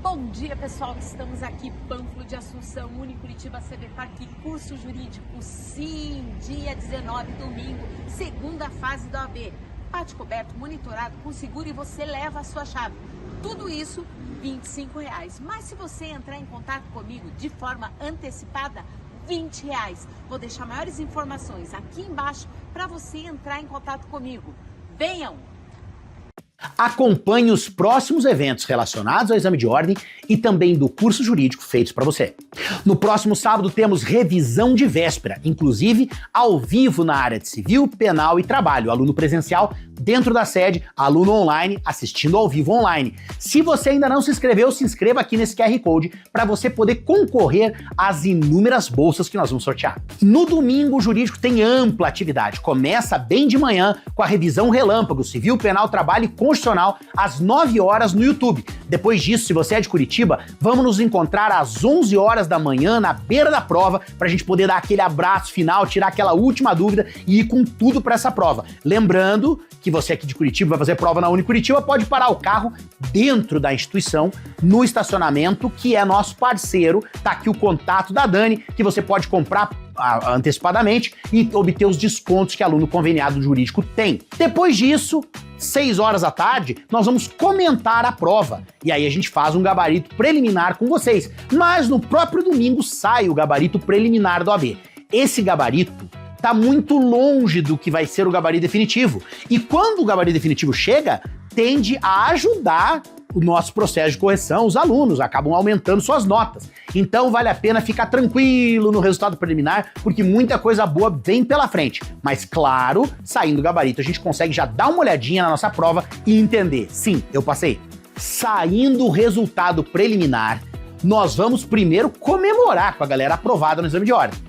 Bom dia, pessoal. Estamos aqui, Pânfilo de Assunção, Unicuritiba, CBFAC, curso jurídico. Sim, dia 19, domingo, segunda fase da OAB. Pátio coberto, monitorado, com seguro e você leva a sua chave. Tudo isso, R$25. Mas se você entrar em contato comigo de forma antecipada, R$20. Vou deixar maiores informações aqui embaixo para você entrar em contato comigo. Venham! Acompanhe os próximos eventos relacionados ao exame de ordem e também do curso jurídico feitos para você. No próximo sábado temos revisão de véspera, inclusive ao vivo na área de civil, penal e trabalho, aluno presencial dentro da sede, aluno online assistindo ao vivo online. Se você ainda não se inscreveu, se inscreva aqui nesse QR Code para você poder concorrer às inúmeras bolsas que nós vamos sortear. No domingo o jurídico tem ampla atividade, começa bem de manhã com a revisão relâmpago, civil, penal, trabalho e constitucional às 9 horas no YouTube. Depois disso, se você é de Curitiba, vamos nos encontrar às 11 horas da manhã na beira da prova para a gente poder dar aquele abraço final, tirar aquela última dúvida e ir com tudo para essa prova. Lembrando que você aqui de Curitiba vai fazer prova na Unicuritiba, pode parar o carro dentro da instituição, no estacionamento, que é nosso parceiro. Tá aqui o contato da Dani, que você pode comprar antecipadamente e obter os descontos que aluno conveniado jurídico tem. Depois disso, 6 horas da tarde, nós vamos comentar a prova. E aí a gente faz um gabarito preliminar com vocês. Mas no próprio domingo sai o gabarito preliminar do OAB. Esse gabarito tá muito longe do que vai ser o gabarito definitivo. E quando o gabarito definitivo chega, tende a ajudar o nosso processo de correção, os alunos acabam aumentando suas notas. Então vale a pena ficar tranquilo no resultado preliminar, porque muita coisa boa vem pela frente. Mas claro, saindo do gabarito, a gente consegue já dar uma olhadinha na nossa prova e entender, sim, eu passei. Saindo o resultado preliminar, nós vamos primeiro comemorar com a galera aprovada no exame de ordem.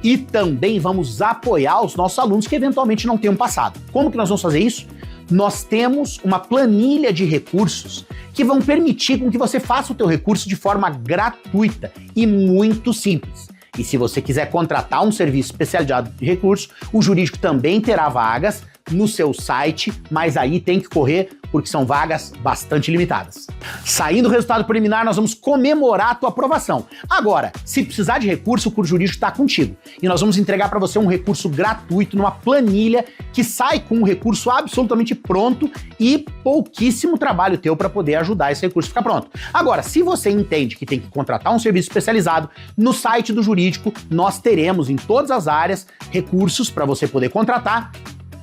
E também vamos apoiar os nossos alunos que eventualmente não tenham passado. Como que nós vamos fazer isso? Nós temos uma planilha de recursos que vão permitir com que você faça o teu recurso de forma gratuita e muito simples. E se você quiser contratar um serviço especializado de recurso, o jurídico também terá vagas no seu site, mas aí tem que correr porque são vagas bastante limitadas. Saindo o resultado preliminar, nós vamos comemorar a tua aprovação. Agora, se precisar de recurso, o curso jurídico está contigo. E nós vamos entregar para você um recurso gratuito numa planilha que sai com um recurso absolutamente pronto e pouquíssimo trabalho teu para poder ajudar esse recurso a ficar pronto. Agora, se você entende que tem que contratar um serviço especializado, no site do jurídico nós teremos em todas as áreas recursos para você poder contratar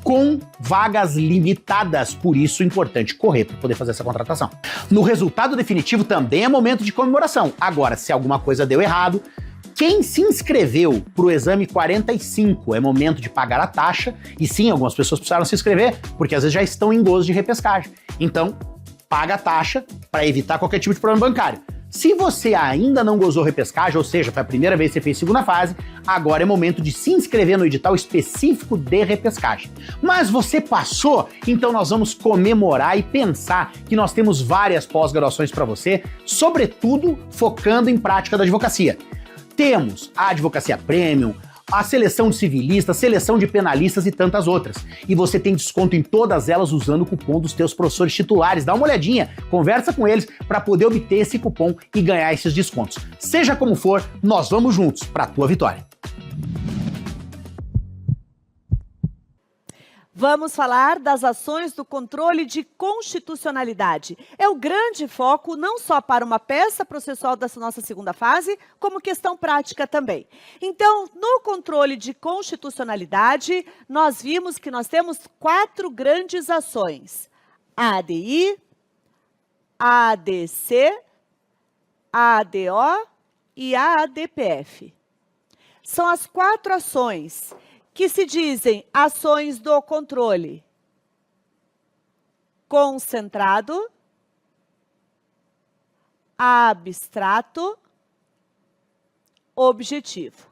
com vagas limitadas, por isso é importante correr para poder fazer essa contratação. No resultado definitivo também é momento de comemoração. Agora, se alguma coisa deu errado, quem se inscreveu para o exame 45 é momento de pagar a taxa, e sim, algumas pessoas precisaram se inscrever, porque às vezes já estão em gozo de repescagem. Então, paga a taxa para evitar qualquer tipo de problema bancário. Se você ainda não gozou repescagem, ou seja, foi a primeira vez que você fez segunda fase, agora é momento de se inscrever no edital específico de repescagem. Mas você passou? Então nós vamos comemorar e pensar que nós temos várias pós-graduações para você, sobretudo focando em prática da advocacia. Temos a Advocacia Premium, a seleção de civilistas, seleção de penalistas e tantas outras. E você tem desconto em todas elas usando o cupom dos teus professores titulares. Dá uma olhadinha, conversa com eles para poder obter esse cupom e ganhar esses descontos. Seja como for, nós vamos juntos para a tua vitória. Vamos falar das ações do controle de constitucionalidade. É o grande foco não só para uma peça processual dessa nossa segunda fase, como questão prática também. Então, no controle de constitucionalidade, nós vimos que nós temos 4 grandes ações. A ADI, a ADC, a ADO e a ADPF. São as 4 ações que se dizem ações do controle concentrado, abstrato, objetivo.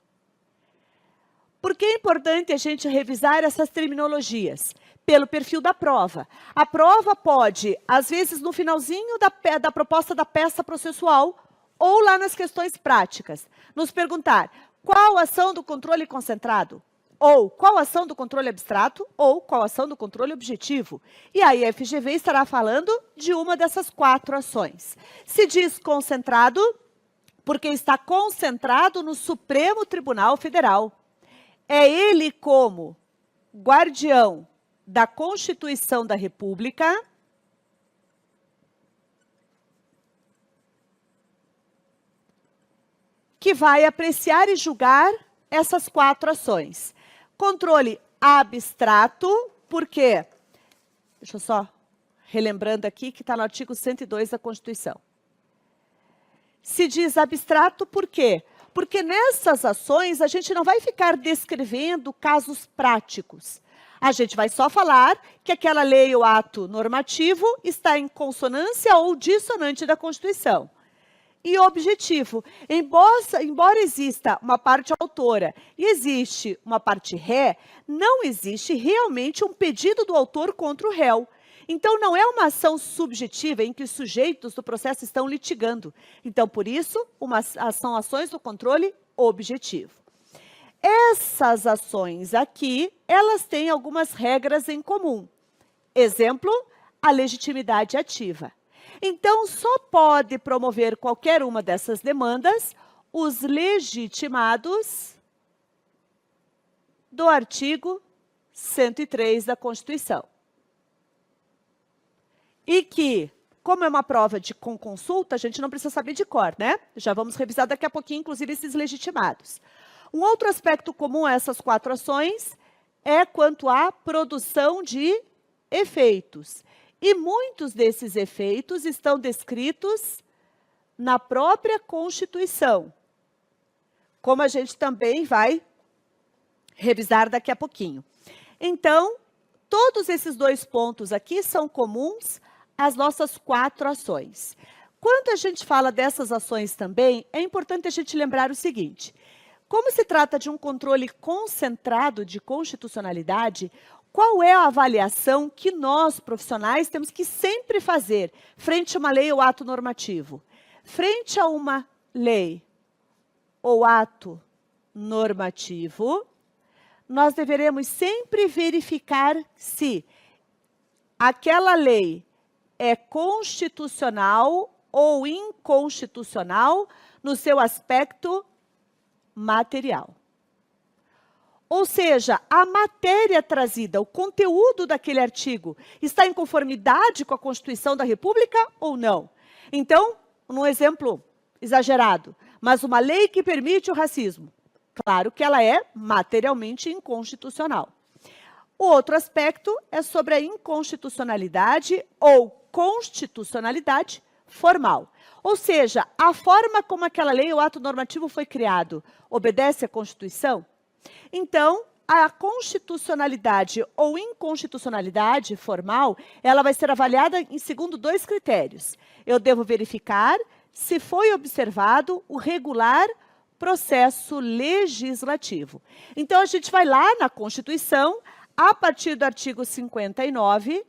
Por que é importante a gente revisar essas terminologias? Pelo perfil da prova. A prova pode, às vezes, no finalzinho da proposta da peça processual, ou lá nas questões práticas, nos perguntar qual ação do controle concentrado? ou qual ação do controle abstrato, ou qual ação do controle objetivo. E aí a FGV estará falando de uma dessas 4 ações. Se diz concentrado, porque está concentrado no Supremo Tribunal Federal. É ele como guardião da Constituição da República, que vai apreciar e julgar essas 4 ações. Controle abstrato, por quê? Deixa eu só relembrando aqui que está no artigo 102 da Constituição. Se diz abstrato por quê? Porque nessas ações a gente não vai ficar descrevendo casos práticos. A gente vai só falar que aquela lei ou ato normativo está em consonância ou dissonante da Constituição. E objetivo, embora exista uma parte autora e existe uma parte ré, não existe realmente um pedido do autor contra o réu. Então, não é uma ação subjetiva em que os sujeitos do processo estão litigando. Então, por isso, são ações do controle objetivo. Essas ações aqui, elas têm algumas regras em comum. Exemplo, a legitimidade ativa. Então, só pode promover qualquer uma dessas demandas os legitimados do artigo 103 da Constituição. E que, como é uma prova com consulta, a gente não precisa saber de cor, né? Já vamos revisar daqui a pouquinho, inclusive, esses legitimados. Um outro aspecto comum a essas 4 ações é quanto à produção de efeitos. E muitos desses efeitos estão descritos na própria Constituição, como a gente também vai revisar daqui a pouquinho. Então, todos esses 2 pontos aqui são comuns às nossas 4 ações. Quando a gente fala dessas ações também, é importante a gente lembrar o seguinte: como se trata de um controle concentrado de constitucionalidade, qual é a avaliação que nós, profissionais, temos que sempre fazer frente a uma lei ou ato normativo? Frente a uma lei ou ato normativo, nós deveremos sempre verificar se aquela lei é constitucional ou inconstitucional no seu aspecto material. Ou seja, a matéria trazida, o conteúdo daquele artigo, está em conformidade com a Constituição da República ou não? Então, num exemplo exagerado, mas uma lei que permite o racismo, claro que ela é materialmente inconstitucional. O outro aspecto é sobre a inconstitucionalidade ou constitucionalidade formal. Ou seja, a forma como aquela lei ou ato normativo foi criado obedece à Constituição? Então, a constitucionalidade ou inconstitucionalidade formal, ela vai ser avaliada segundo 2 critérios. Eu devo verificar se foi observado o regular processo legislativo. Então, a gente vai lá na Constituição, a partir do artigo 59,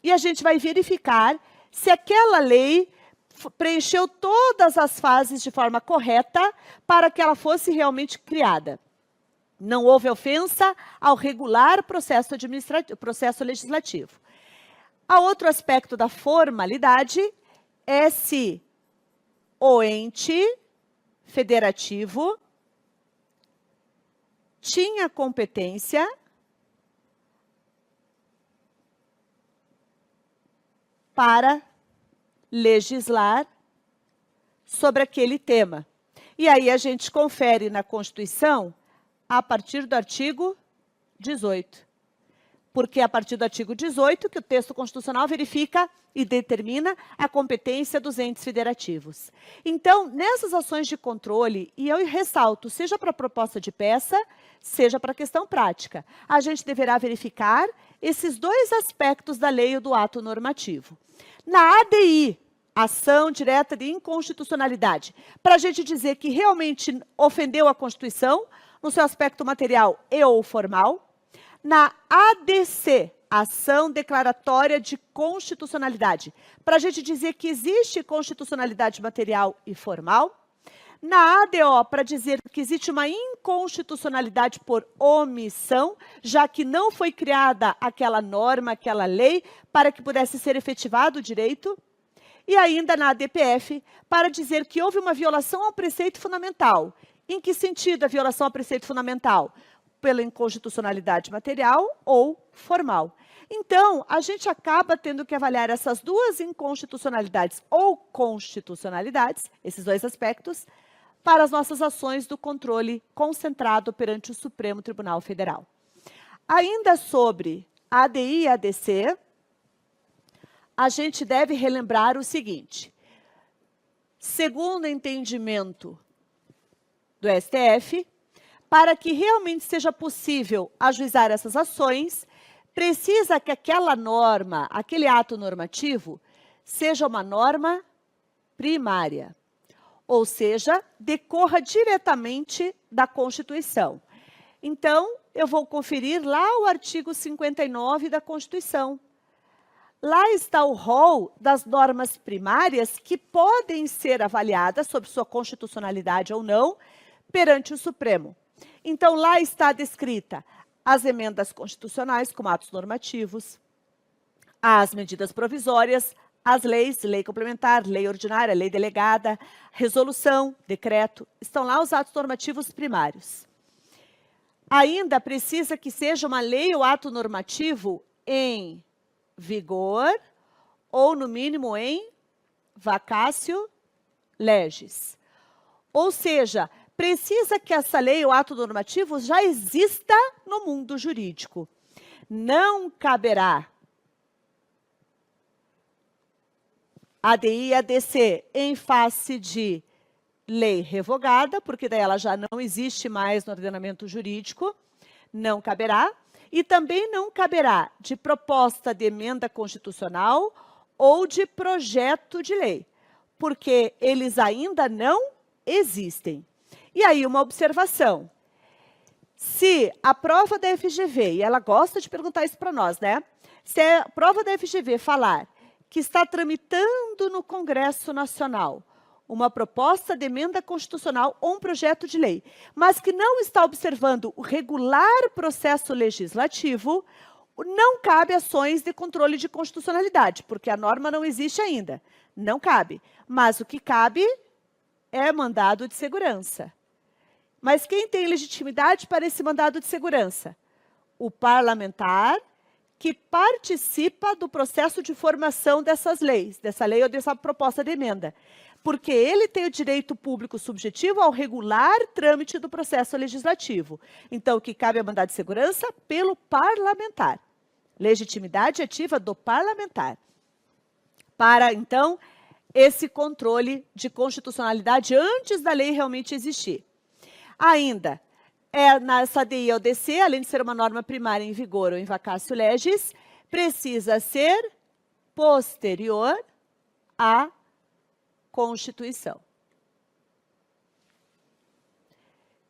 e a gente vai verificar se aquela lei preencheu todas as fases de forma correta para que ela fosse realmente criada. Não houve ofensa ao regular processo legislativo. A outro aspecto da formalidade é se o ente federativo tinha competência para legislar sobre aquele tema. E aí a gente confere na Constituição a partir do artigo 18. Porque é a partir do artigo 18 que o texto constitucional verifica e determina a competência dos entes federativos. Então, nessas ações de controle, e eu ressalto, seja para a proposta de peça, seja para a questão prática, a gente deverá verificar esses 2 aspectos da lei ou do ato normativo. Na ADI, ação direta de inconstitucionalidade, para a gente dizer que realmente ofendeu a Constituição, no seu aspecto material e ou formal. Na ADC, ação declaratória de constitucionalidade, para a gente dizer que existe constitucionalidade material e formal. Na ADO, para dizer que existe uma inconstitucionalidade por omissão, já que não foi criada aquela norma, aquela lei, para que pudesse ser efetivado o direito. E ainda na ADPF, para dizer que houve uma violação ao preceito fundamental. Em que sentido a violação ao preceito fundamental? Pela inconstitucionalidade material ou formal. Então, a gente acaba tendo que avaliar essas duas inconstitucionalidades ou constitucionalidades, esses dois aspectos, para as nossas ações do controle concentrado perante o Supremo Tribunal Federal. Ainda sobre ADI e ADC, a gente deve relembrar o seguinte: segundo o entendimento do STF, para que realmente seja possível ajuizar essas ações, precisa que aquela norma, aquele ato normativo, seja uma norma primária, ou seja, decorra diretamente da Constituição. Então, eu vou conferir lá o artigo 59 da Constituição. Lá está o rol das normas primárias que podem ser avaliadas sobre sua constitucionalidade ou não perante o Supremo. Então, lá está descrita as emendas constitucionais como atos normativos, as medidas provisórias, as leis, lei complementar, lei ordinária, lei delegada, resolução, decreto. Estão lá os atos normativos primários. Ainda precisa que seja uma lei ou ato normativo em vigor ou, no mínimo, em vacatio legis. Ou seja, precisa que essa lei ou ato normativo já exista no mundo jurídico. Não caberá ADI e ADC em face de lei revogada, porque daí ela já não existe mais no ordenamento jurídico, não caberá. E também não caberá de proposta de emenda constitucional ou de projeto de lei, porque eles ainda não existem. E aí, uma observação. Se a prova da FGV, e ela gosta de perguntar isso para nós, né? Se a prova da FGV falar que está tramitando no Congresso Nacional uma proposta de emenda constitucional ou um projeto de lei, mas que não está observando o regular processo legislativo, não cabe ações de controle de constitucionalidade, porque a norma não existe ainda. Não cabe. Mas o que cabe é mandado de segurança. Mas quem tem legitimidade para esse mandado de segurança? O parlamentar que participa do processo de formação dessas leis, dessa lei ou dessa proposta de emenda. Porque ele tem o direito público subjetivo ao regular trâmite do processo legislativo. Então, o que cabe é mandado de segurança pelo parlamentar. Legitimidade ativa do parlamentar. Para, então, esse controle de constitucionalidade antes da lei realmente existir. Ainda, nessa ADI ou ADC, além de ser uma norma primária em vigor ou em vacatio legis, precisa ser posterior à Constituição.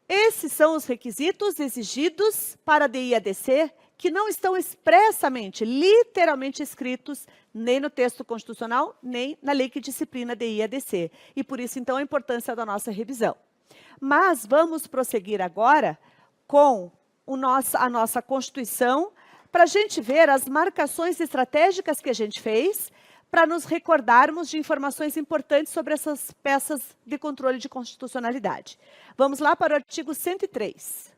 Esses são os requisitos exigidos para a ADI e ADC que não estão expressamente, literalmente escritos nem no texto constitucional, nem na lei que disciplina a ADI e ADC. E por isso, então, a importância da nossa revisão. Mas vamos prosseguir agora com a nossa Constituição para a gente ver as marcações estratégicas que a gente fez para nos recordarmos de informações importantes sobre essas peças de controle de constitucionalidade. Vamos lá para o artigo 103.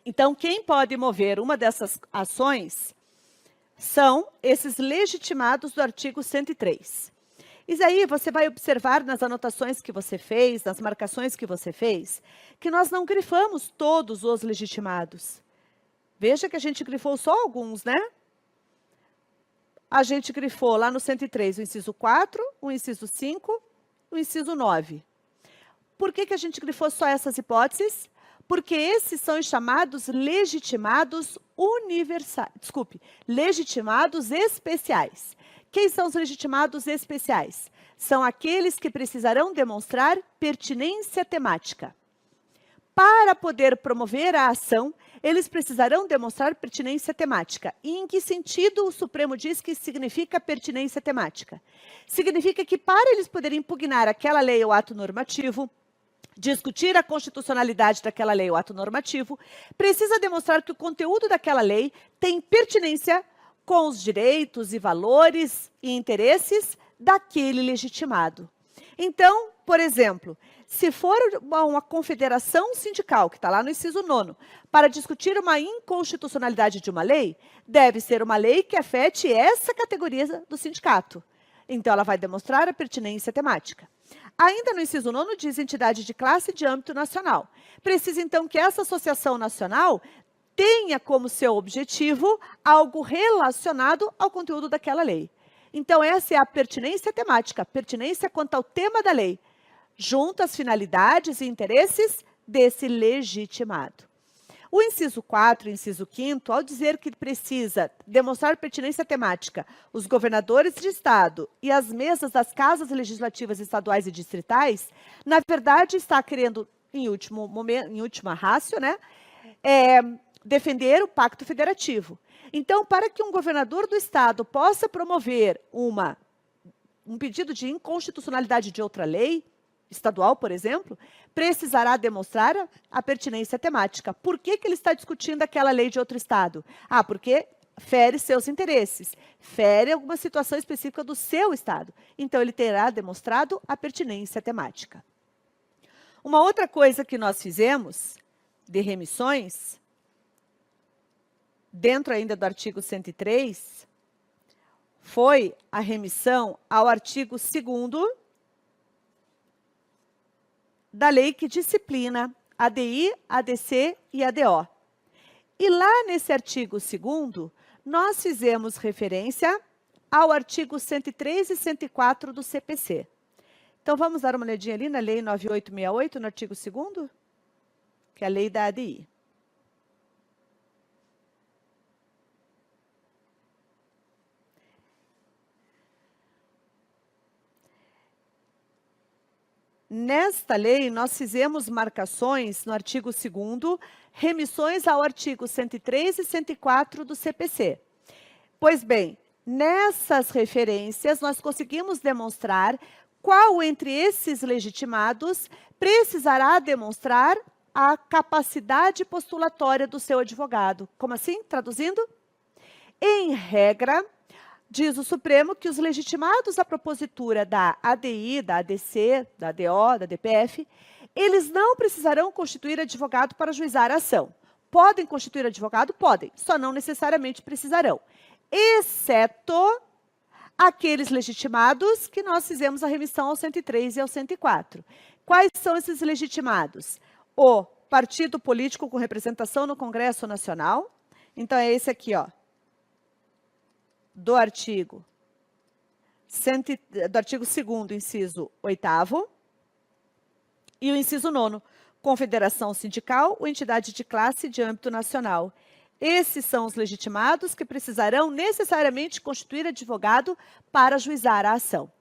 Então, quem pode mover uma dessas ações são esses legitimados do artigo 103. E aí você vai observar nas anotações que você fez, nas marcações que você fez, que nós não grifamos todos os legitimados. Veja que a gente grifou só alguns, né? A gente grifou lá no 103 o inciso 4, o inciso 5, o inciso 9. Por que a gente grifou só essas hipóteses? Porque esses são os chamados legitimados legitimados especiais. Quem são os legitimados especiais? São aqueles que precisarão demonstrar pertinência temática. Para poder promover a ação, eles precisarão demonstrar pertinência temática. E em que sentido o Supremo diz que significa pertinência temática? Significa que para eles poderem impugnar aquela lei ou ato normativo, discutir a constitucionalidade daquela lei ou ato normativo, precisa demonstrar que o conteúdo daquela lei tem pertinência com os direitos e valores e interesses daquele legitimado. Então, por exemplo, se for uma confederação sindical, que está lá no inciso 9º, para discutir uma inconstitucionalidade de uma lei, deve ser uma lei que afete essa categoria do sindicato. Então, ela vai demonstrar a pertinência temática. Ainda no inciso 9º, diz entidade de classe de âmbito nacional. Precisa, então, que essa associação nacional tenha como seu objetivo algo relacionado ao conteúdo daquela lei. Então, essa é a pertinência temática, pertinência quanto ao tema da lei, junto às finalidades e interesses desse legitimado. O inciso 4 e o inciso 5º, ao dizer que precisa demonstrar pertinência temática os governadores de estado e as mesas das casas legislativas estaduais e distritais, na verdade está querendo, em última ratio, né, defender o pacto federativo. Então, para que um governador do estado possa promover um pedido de inconstitucionalidade de outra lei, estadual, por exemplo, precisará demonstrar a pertinência temática. Por que ele está discutindo aquela lei de outro estado? Porque fere seus interesses, fere alguma situação específica do seu estado. Então, ele terá demonstrado a pertinência temática. Uma outra coisa que nós fizemos de remissões, dentro ainda do artigo 103, foi a remissão ao artigo 2º da lei que disciplina ADI, ADC e ADO. E lá nesse artigo 2º, nós fizemos referência ao artigo 103 e 104 do CPC. Então, vamos dar uma olhadinha ali na lei 9868, no artigo 2º, que é a lei da ADI. Nesta lei, nós fizemos marcações no artigo 2º, remissões ao artigo 103 e 104 do CPC. Pois bem, nessas referências, nós conseguimos demonstrar qual entre esses legitimados precisará demonstrar a capacidade postulatória do seu advogado. Como assim? Traduzindo? Em regra, diz o Supremo que os legitimados à propositura da ADI, da ADC, da ADO, da DPF, eles não precisarão constituir advogado para juizar a ação. Podem constituir advogado? Podem, só não necessariamente precisarão. Exceto aqueles legitimados que nós fizemos a remissão ao 103 e ao 104. Quais são esses legitimados? O partido político com representação no Congresso Nacional. Então, é esse aqui, ó. Do artigo 2º, inciso 8º, e o inciso 9º, confederação sindical ou entidade de classe de âmbito nacional. Esses são os legitimados que precisarão necessariamente constituir advogado para juizar a ação.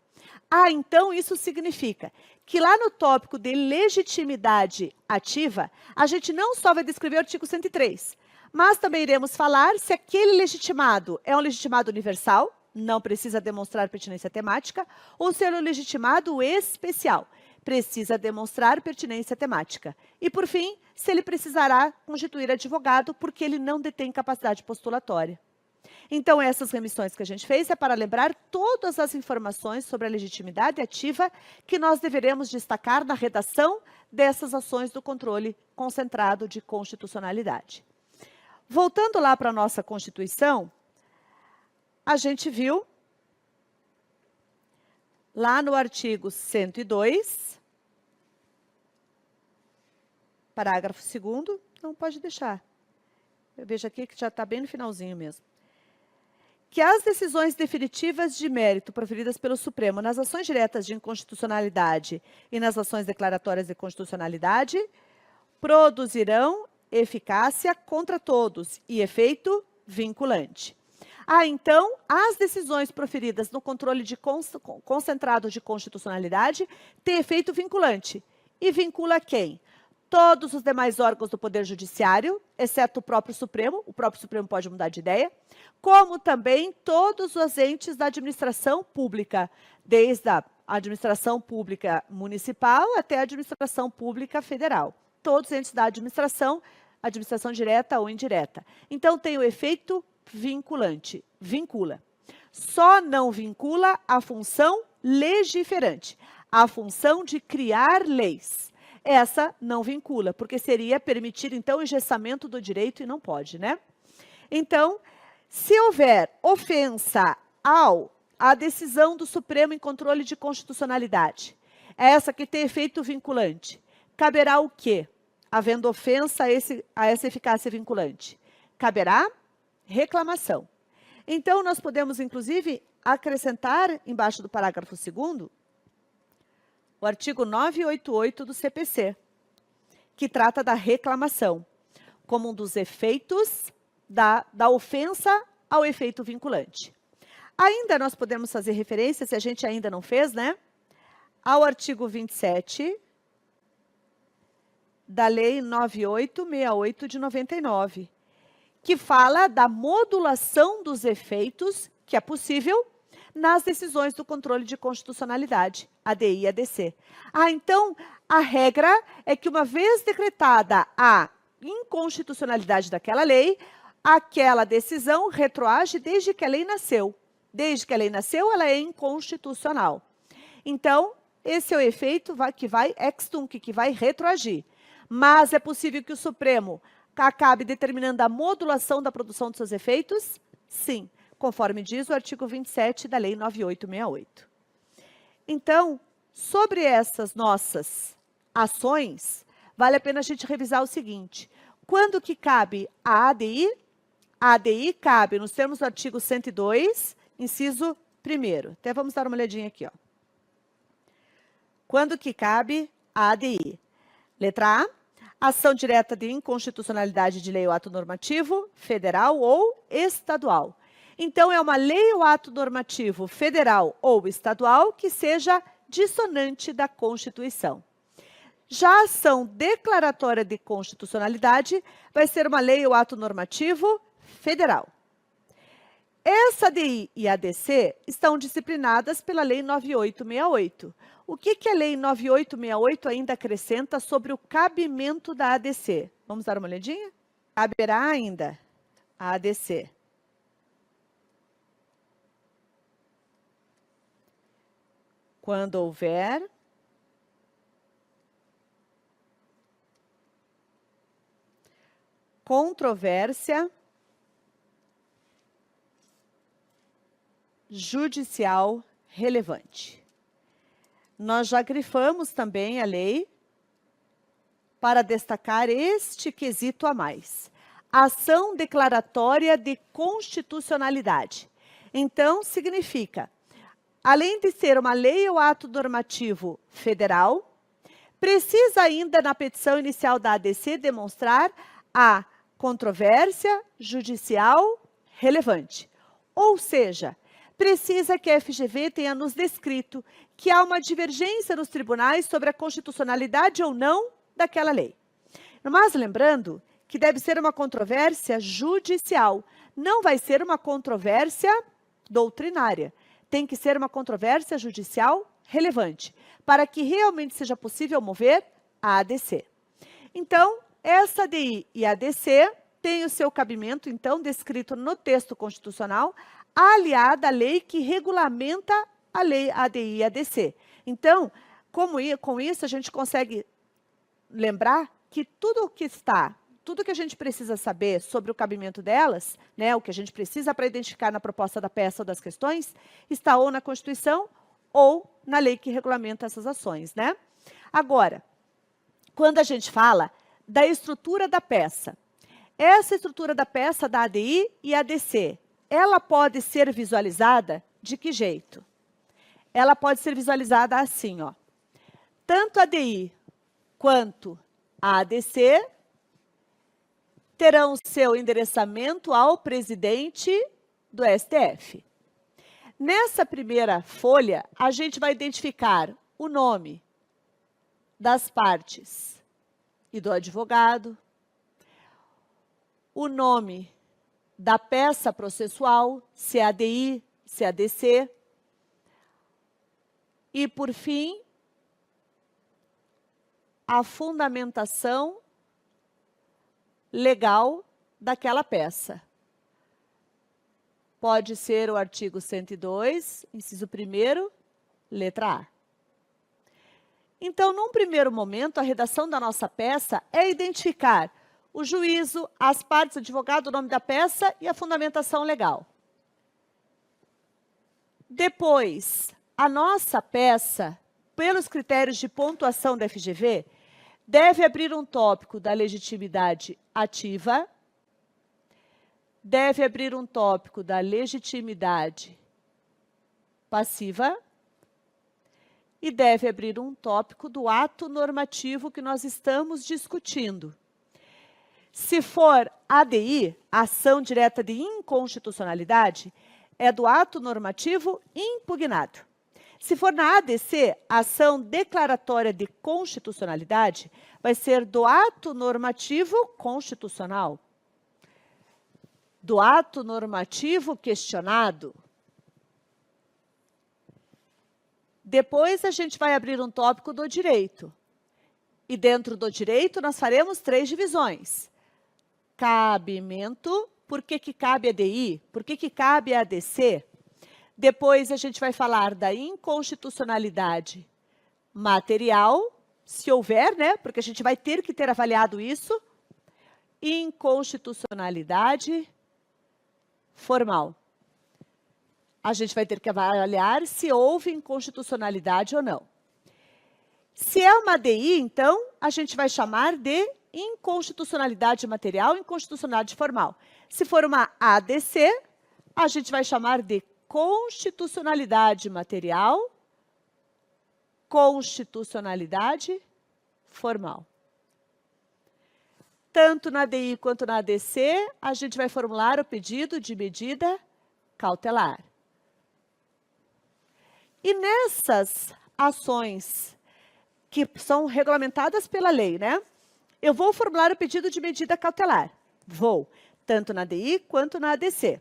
Então isso significa que lá no tópico de legitimidade ativa, a gente não só vai descrever o artigo 103, mas também iremos falar se aquele legitimado é um legitimado universal, não precisa demonstrar pertinência temática, ou se ele é um legitimado especial, precisa demonstrar pertinência temática. E, por fim, se ele precisará constituir advogado, porque ele não detém capacidade postulatória. Então, essas remissões que a gente fez é para lembrar todas as informações sobre a legitimidade ativa que nós deveremos destacar na redação dessas ações do controle concentrado de constitucionalidade. Voltando lá para a nossa Constituição, a gente viu, lá no artigo 102, parágrafo 2º, não pode deixar. Eu vejo aqui que já está bem no finalzinho mesmo. Que as decisões definitivas de mérito proferidas pelo Supremo nas ações diretas de inconstitucionalidade e nas ações declaratórias de constitucionalidade produzirão eficácia contra todos e efeito vinculante. Então, as decisões proferidas no controle concentrado de constitucionalidade têm efeito vinculante. E vincula quem? todos os demais órgãos do Poder Judiciário, exceto o próprio Supremo pode mudar de ideia, como também todos os entes da administração pública, desde a administração pública municipal até a administração pública federal. Todos os entes da administração direta ou indireta. Então, tem o efeito vinculante, vincula. Só não vincula a função legiferante, a função de criar leis. Essa não vincula, porque seria permitir, então, o engessamento do direito e não pode, né? Então, se houver ofensa à decisão do Supremo em controle de constitucionalidade, essa que tem efeito vinculante, caberá o quê? Havendo ofensa a essa eficácia vinculante, caberá reclamação. Então, nós podemos, inclusive, acrescentar, embaixo do parágrafo 2º, o artigo 988 do CPC, que trata da reclamação, como um dos efeitos da ofensa ao efeito vinculante. Ainda nós podemos fazer referência, se a gente ainda não fez, né, ao artigo 27 da Lei 9868 de 99, que fala da modulação dos efeitos, que é possível, nas decisões do controle de constitucionalidade, ADI e ADC. Então, a regra é que, uma vez decretada a inconstitucionalidade daquela lei, aquela decisão retroage desde que a lei nasceu. Desde que a lei nasceu, ela é inconstitucional. Então, esse é o efeito que vai ex tunc, que vai retroagir. Mas é possível que o Supremo acabe determinando a modulação da produção de seus efeitos? Sim, conforme diz o artigo 27 da Lei 9868. Então, sobre essas nossas ações, vale a pena a gente revisar o seguinte: quando que cabe a ADI? A ADI cabe nos termos do artigo 102, inciso 1º. Até vamos dar uma olhadinha aqui, ó. Quando que cabe a ADI? Letra A, ação direta de inconstitucionalidade de lei ou ato normativo, federal ou estadual. Então, é uma lei ou ato normativo federal ou estadual que seja dissonante da Constituição. Já a ação declaratória de constitucionalidade vai ser uma lei ou ato normativo federal. Essa ADI e ADC estão disciplinadas pela Lei 9868. O que a Lei 9868 ainda acrescenta sobre o cabimento da ADC? Vamos dar uma olhadinha? Caberá ainda a ADC quando houver controvérsia judicial relevante. Nós já grifamos também a lei para destacar este quesito a mais. Ação declaratória de constitucionalidade. Então, significa, além de ser uma lei ou ato normativo federal, precisa ainda, na petição inicial da ADC, demonstrar a controvérsia judicial relevante. Ou seja, precisa que a FGV tenha nos descrito que há uma divergência nos tribunais sobre a constitucionalidade ou não daquela lei. Mas lembrando que deve ser uma controvérsia judicial, não vai ser uma controvérsia doutrinária. Tem que ser uma controvérsia judicial relevante, para que realmente seja possível mover a ADC. Então, essa ADI e ADC tem o seu cabimento, então, descrito no texto constitucional, aliada à lei que regulamenta a lei ADI e ADC. Então, com isso, a gente consegue lembrar que tudo que a gente precisa saber sobre o cabimento delas, né, o que a gente precisa para identificar na proposta da peça ou das questões, está ou na Constituição ou na lei que regulamenta essas ações, né? Agora, quando a gente fala da estrutura da peça, essa estrutura da peça da ADI e ADC, ela pode ser visualizada de que jeito? Ela pode ser visualizada assim, ó. Tanto a ADI quanto a ADC terão seu endereçamento ao presidente do STF. Nessa primeira folha, a gente vai identificar o nome das partes e do advogado, o nome da peça processual, se é ADI, se é ADC, e, por fim, a fundamentação legal daquela peça. Pode ser o artigo 102, inciso 1º, letra A. Então, num primeiro momento, a redação da nossa peça é identificar o juízo, as partes, o advogado, o nome da peça e a fundamentação legal. Depois, a nossa peça, pelos critérios de pontuação da FGV, deve abrir um tópico da legitimidade ativa, deve abrir um tópico da legitimidade passiva e deve abrir um tópico do ato normativo que nós estamos discutindo. Se for ADI, ação direta de inconstitucionalidade, é do ato normativo impugnado. Se for na ADC, ação declaratória de constitucionalidade, vai ser do ato normativo constitucional. Do ato normativo questionado. Depois a gente vai abrir um tópico do direito. E dentro do direito nós faremos 3 divisões. Cabimento, por que cabe ADI? Por que cabe ADC? Depois a gente vai falar da inconstitucionalidade material, se houver, né? Porque a gente vai ter que ter avaliado isso. Inconstitucionalidade formal. A gente vai ter que avaliar se houve inconstitucionalidade ou não. Se é uma ADI, então, a gente vai chamar de inconstitucionalidade material, inconstitucionalidade formal. Se for uma ADC, a gente vai chamar de constitucionalidade material, constitucionalidade formal. Tanto na ADI quanto na ADC, a gente vai formular o pedido de medida cautelar. E nessas ações que são regulamentadas pela lei, né? Eu vou formular o pedido de medida cautelar. Vou, tanto na ADI quanto na ADC.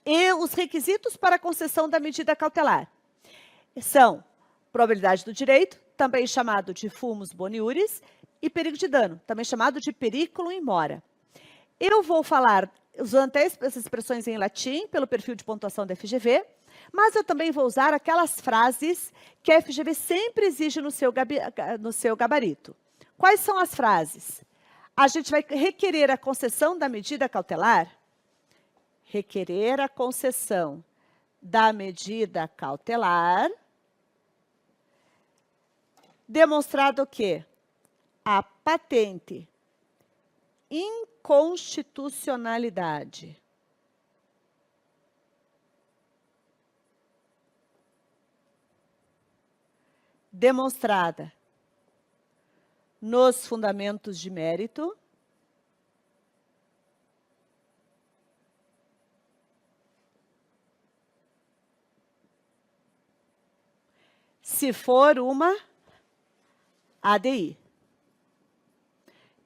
E os requisitos para a concessão da medida cautelar são probabilidade do direito, também chamado de fumus boniuris, e perigo de dano, também chamado de periculum in mora. Eu vou falar, usando até essas expressões em latim, pelo perfil de pontuação da FGV, mas eu também vou usar aquelas frases que a FGV sempre exige no seu gabarito. Quais são as frases? A gente vai requerer a concessão da medida cautelar. Requerer a concessão da medida cautelar, demonstrado que a patente inconstitucionalidade demonstrada nos fundamentos de mérito, se for uma ADI.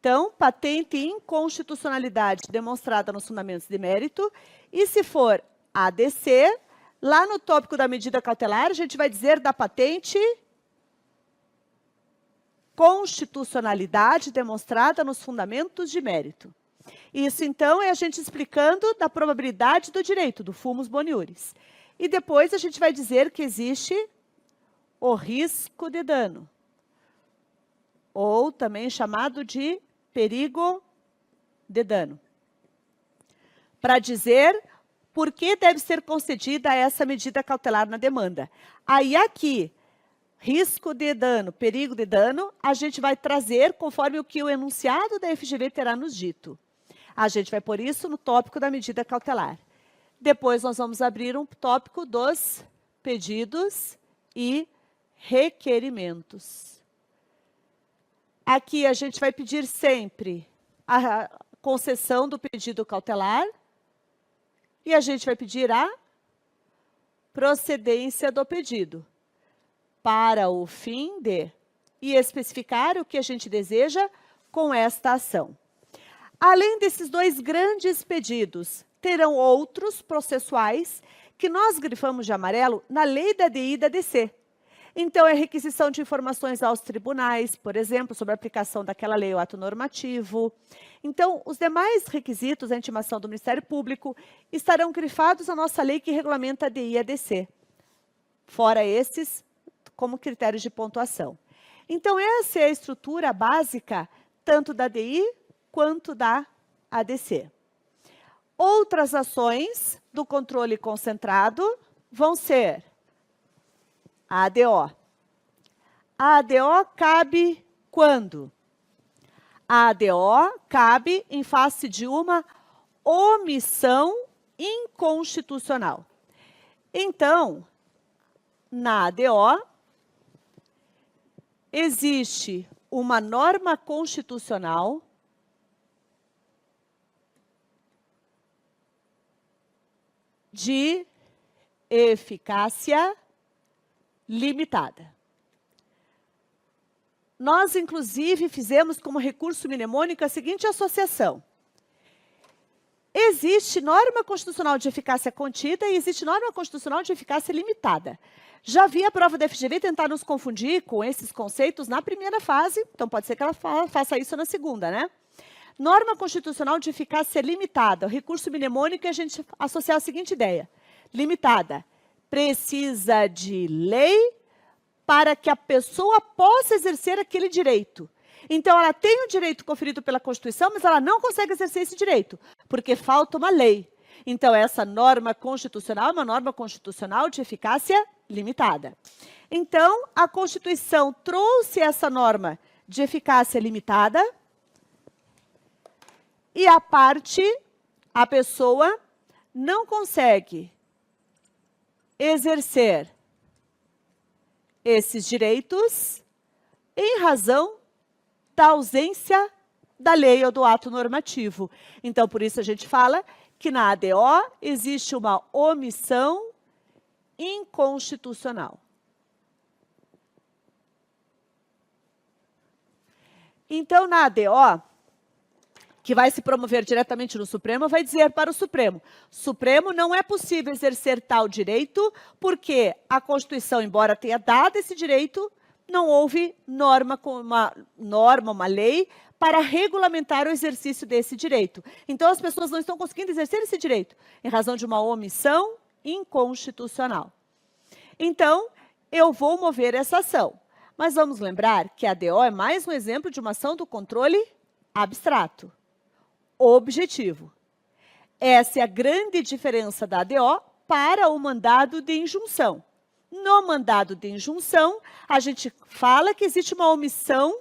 Então, patente inconstitucionalidade demonstrada nos fundamentos de mérito, e se for ADC, lá no tópico da medida cautelar, a gente vai dizer da patente constitucionalidade demonstrada nos fundamentos de mérito. Isso, então, é a gente explicando da probabilidade do direito, do fumus boniuris. E depois a gente vai dizer que existe o risco de dano, ou também chamado de perigo de dano, para dizer por que deve ser concedida essa medida cautelar na demanda. Aí aqui, risco de dano, perigo de dano, a gente vai trazer conforme o que o enunciado da FGV terá nos dito. A gente vai pôr isso no tópico da medida cautelar. Depois nós vamos abrir um tópico dos pedidos e requerimentos. Aqui a gente vai pedir sempre a concessão do pedido cautelar e a gente vai pedir a procedência do pedido para o fim de, e especificar o que a gente deseja com esta ação. Além desses dois grandes pedidos, terão outros processuais que nós grifamos de amarelo na lei da DI e da DC. Então, é requisição de informações aos tribunais, por exemplo, sobre a aplicação daquela lei ou ato normativo. Então, os demais requisitos da intimação do Ministério Público estarão grifados na nossa lei que regulamenta a DI e a DC. Fora esses, como critérios de pontuação. Então, essa é a estrutura básica, tanto da DI quanto da ADC. Outras ações do controle concentrado vão ser a ADO. A ADO cabe quando? A ADO cabe em face de uma omissão inconstitucional. Então, na ADO, existe uma norma constitucional de eficácia limitada. Nós, inclusive, fizemos como recurso mnemônico a seguinte associação. Existe norma constitucional de eficácia contida e existe norma constitucional de eficácia limitada. Já vi a prova da FGV tentar nos confundir com esses conceitos na primeira fase, então pode ser que ela faça isso na segunda, né? Norma constitucional de eficácia limitada, o recurso mnemônico é a gente associar a seguinte ideia. Limitada, precisa de lei para que a pessoa possa exercer aquele direito. Então, ela tem o direito conferido pela Constituição, mas ela não consegue exercer esse direito, porque falta uma lei. Então, essa norma constitucional é uma norma constitucional de eficácia limitada. Então, a Constituição trouxe essa norma de eficácia limitada e a pessoa não consegue exercer esses direitos em razão da ausência da lei ou do ato normativo. Então, por isso a gente fala que na ADO existe uma omissão inconstitucional. Então, na ADO, que vai se promover diretamente no Supremo, vai dizer para o Supremo não é possível exercer tal direito, porque a Constituição, embora tenha dado esse direito, não houve uma lei para regulamentar o exercício desse direito. Então, as pessoas não estão conseguindo exercer esse direito, em razão de uma omissão inconstitucional. Então, eu vou mover essa ação. Mas vamos lembrar que a ADO é mais um exemplo de uma ação do controle abstrato, objetivo. Essa é a grande diferença da ADO para o mandado de injunção. No mandado de injunção, a gente fala que existe uma omissão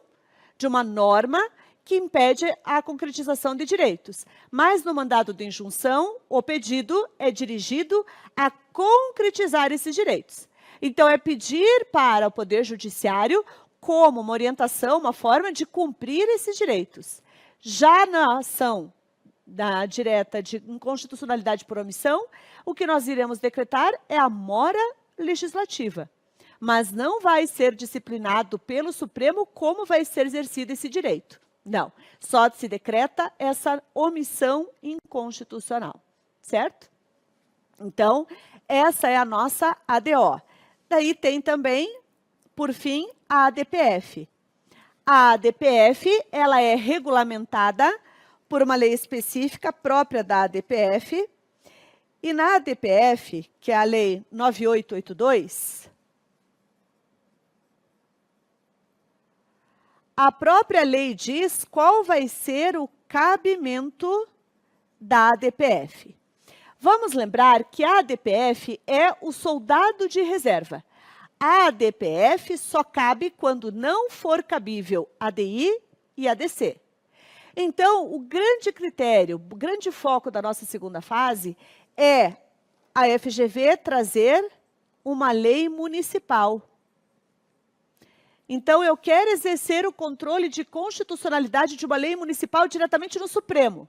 de uma norma que impede a concretização de direitos. Mas no mandado de injunção, o pedido é dirigido a concretizar esses direitos. Então, é pedir para o Poder Judiciário como uma orientação, uma forma de cumprir esses direitos. Já na ação da direta de inconstitucionalidade por omissão, o que nós iremos decretar é a mora legislativa. Mas não vai ser disciplinado pelo Supremo como vai ser exercido esse direito. Não, só se decreta essa omissão inconstitucional, certo? Então, essa é a nossa ADO. Daí tem também, por fim, a ADPF. A ADPF, ela é regulamentada por uma lei específica própria da ADPF. E na ADPF, que é a Lei 9882, a própria lei diz qual vai ser o cabimento da ADPF. Vamos lembrar que a ADPF é o soldado de reserva. A ADPF só cabe quando não for cabível a ADI e a ADC. Então, o grande critério, o grande foco da nossa segunda fase é a FGV trazer uma lei municipal. Então, eu quero exercer o controle de constitucionalidade de uma lei municipal diretamente no Supremo.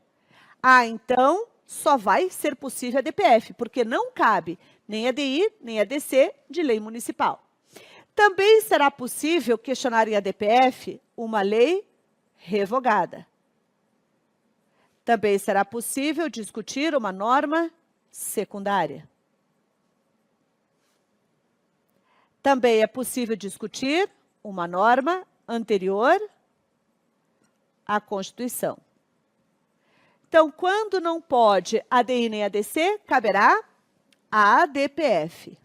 Então, só vai ser possível a ADPF, porque não cabe nem a ADI, nem a ADC de lei municipal. Também será possível questionar em ADPF uma lei revogada. Também será possível discutir uma norma secundária. Também é possível discutir uma norma anterior à Constituição. Então, quando não pode ADI nem ADC, caberá a ADPF.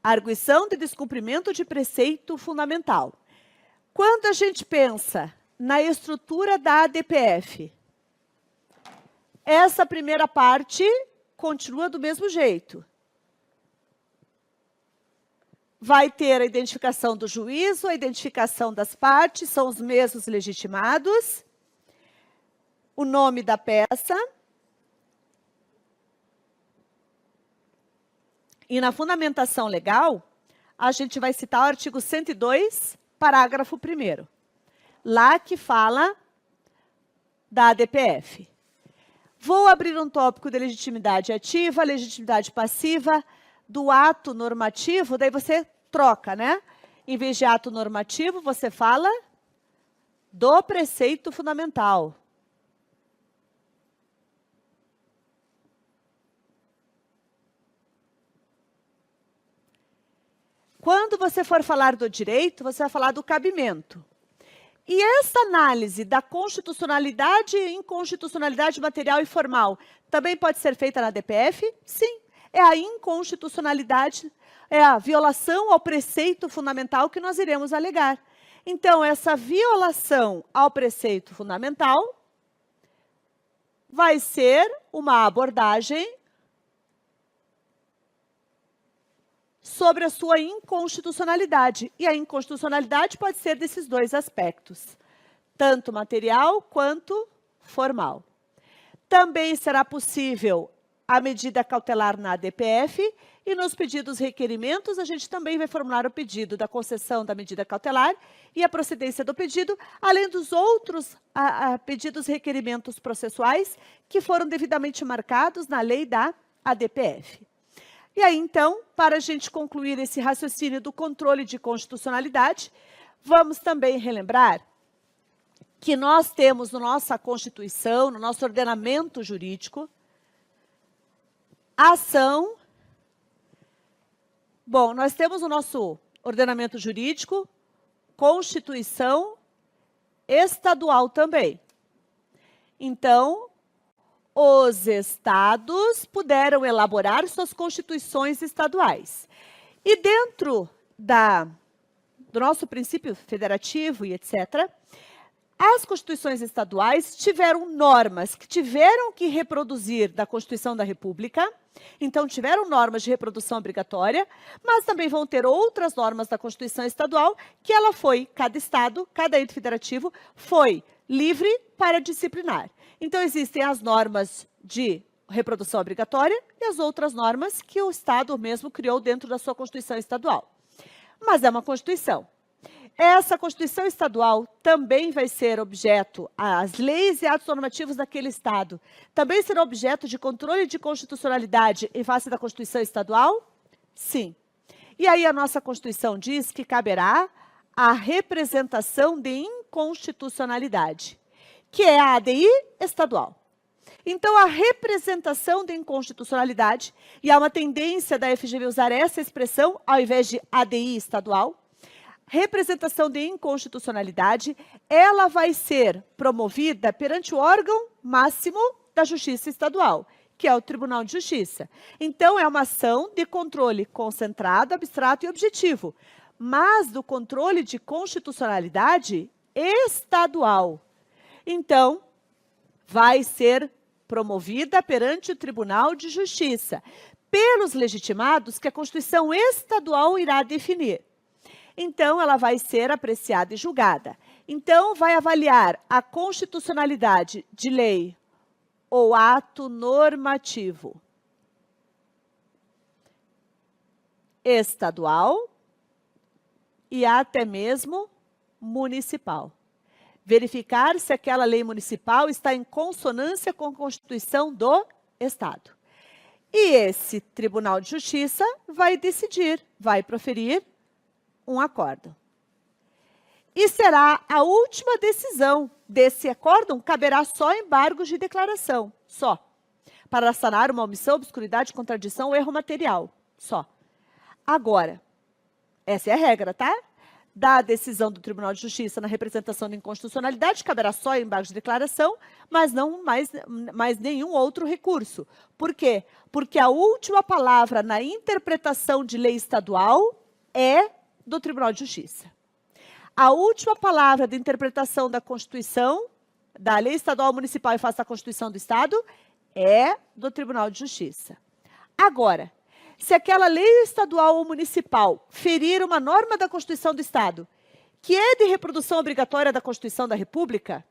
Arguição de descumprimento de preceito fundamental. Quando a gente pensa na estrutura da ADPF, essa primeira parte continua do mesmo jeito. Vai ter a identificação do juízo, a identificação das partes, são os mesmos legitimados, o nome da peça. E na fundamentação legal, a gente vai citar o artigo 102, parágrafo 1º. Lá que fala da ADPF. Vou abrir um tópico de legitimidade ativa, legitimidade passiva, do ato normativo, daí você troca, né? Em vez de ato normativo, você fala do preceito fundamental. Quando você for falar do direito, você vai falar do cabimento. E essa análise da constitucionalidade e inconstitucionalidade material e formal também pode ser feita na ADPF? Sim. É a inconstitucionalidade, é a violação ao preceito fundamental que nós iremos alegar. Então, essa violação ao preceito fundamental vai ser uma abordagem sobre a sua inconstitucionalidade. E a inconstitucionalidade pode ser desses dois aspectos, tanto material quanto formal. Também será possível a medida cautelar na ADPF e nos pedidos requerimentos, a gente também vai formular o pedido da concessão da medida cautelar e a procedência do pedido, além dos outros pedidos requerimentos processuais que foram devidamente marcados na lei da ADPF. E aí, então, para a gente concluir esse raciocínio do controle de constitucionalidade, vamos também relembrar que nós temos na nossa Constituição, no nosso ordenamento jurídico, ação. Bom, nós temos o nosso ordenamento jurídico, Constituição estadual também. Então, os estados puderam elaborar suas constituições estaduais. E dentro do nosso princípio federativo e etc., as constituições estaduais tiveram normas que tiveram que reproduzir da Constituição da República, então tiveram normas de reprodução obrigatória, mas também vão ter outras normas da Constituição estadual que cada estado, cada ente federativo, foi livre para disciplinar. Então existem as normas de reprodução obrigatória e as outras normas que o estado mesmo criou dentro da sua Constituição estadual. Mas é uma Constituição. Essa Constituição estadual também vai ser objeto, as leis e atos normativos daquele estado, também serão objeto de controle de constitucionalidade em face da Constituição estadual? Sim. E aí a nossa Constituição diz que caberá a representação de inconstitucionalidade, que é a ADI estadual. Então, a representação de inconstitucionalidade, e há uma tendência da FGV usar essa expressão ao invés de ADI estadual, representação de inconstitucionalidade, ela vai ser promovida perante o órgão máximo da Justiça Estadual, que é o Tribunal de Justiça. Então, é uma ação de controle concentrado, abstrato e objetivo, mas do controle de constitucionalidade estadual. Então, vai ser promovida perante o Tribunal de Justiça, pelos legitimados que a Constituição estadual irá definir. Então, ela vai ser apreciada e julgada. Então, vai avaliar a constitucionalidade de lei ou ato normativo estadual e até mesmo municipal. Verificar se aquela lei municipal está em consonância com a Constituição do Estado. E esse Tribunal de Justiça vai decidir, vai proferir um acordo. e será a última decisão desse acórdão, caberá só embargos de declaração, só, para sanar uma omissão, obscuridade, contradição ou erro material, só. Agora, essa é a regra, tá? Da decisão do Tribunal de Justiça na representação de inconstitucionalidade, caberá só embargo de declaração, mas não mais nenhum outro recurso. Por quê? Porque a última palavra na interpretação de lei estadual é do Tribunal de Justiça. A última palavra de interpretação da Constituição, da lei estadual, municipal e face da Constituição do Estado, é do Tribunal de Justiça. Agora, se aquela lei estadual ou municipal ferir uma norma da Constituição do Estado, que é de reprodução obrigatória da Constituição da República,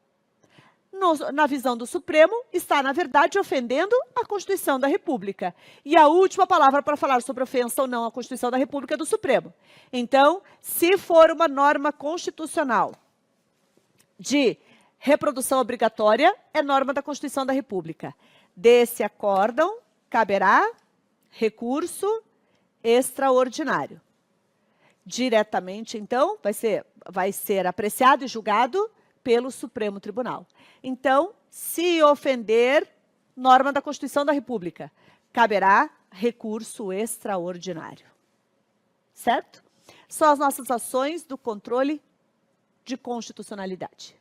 na visão do Supremo, está, na verdade, ofendendo a Constituição da República. E a última palavra para falar sobre ofensa ou não à Constituição da República é do Supremo. Então, se for uma norma constitucional de reprodução obrigatória, é norma da Constituição da República. Desse acórdão, caberá recurso extraordinário. Diretamente, então, vai ser apreciado e julgado pelo Supremo Tribunal. Então, se ofender norma da Constituição da República, caberá recurso extraordinário. Certo? São as nossas ações do controle de constitucionalidade.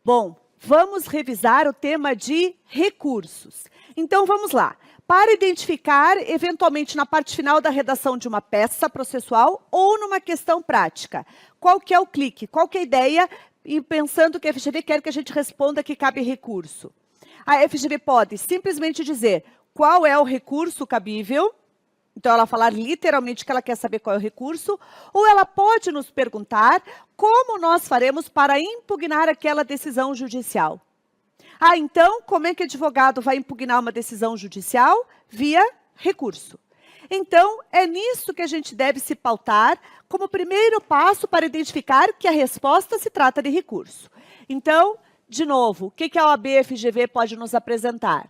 Bom, vamos revisar o tema de recursos. Então, vamos lá. Para identificar, eventualmente, na parte final da redação de uma peça processual ou numa questão prática, qual que é o clique, qual que é a ideia, e pensando que a FGV quer que a gente responda que cabe recurso. A FGV pode simplesmente dizer qual é o recurso cabível, então ela falar literalmente que ela quer saber qual é o recurso, ou ela pode nos perguntar como nós faremos para impugnar aquela decisão judicial. Ah, então, como é que o advogado vai impugnar uma decisão judicial? Via recurso. Então, é nisso que a gente deve se pautar como primeiro passo para identificar que a resposta se trata de recurso. Então, de novo, o que a OAB-FGV pode nos apresentar?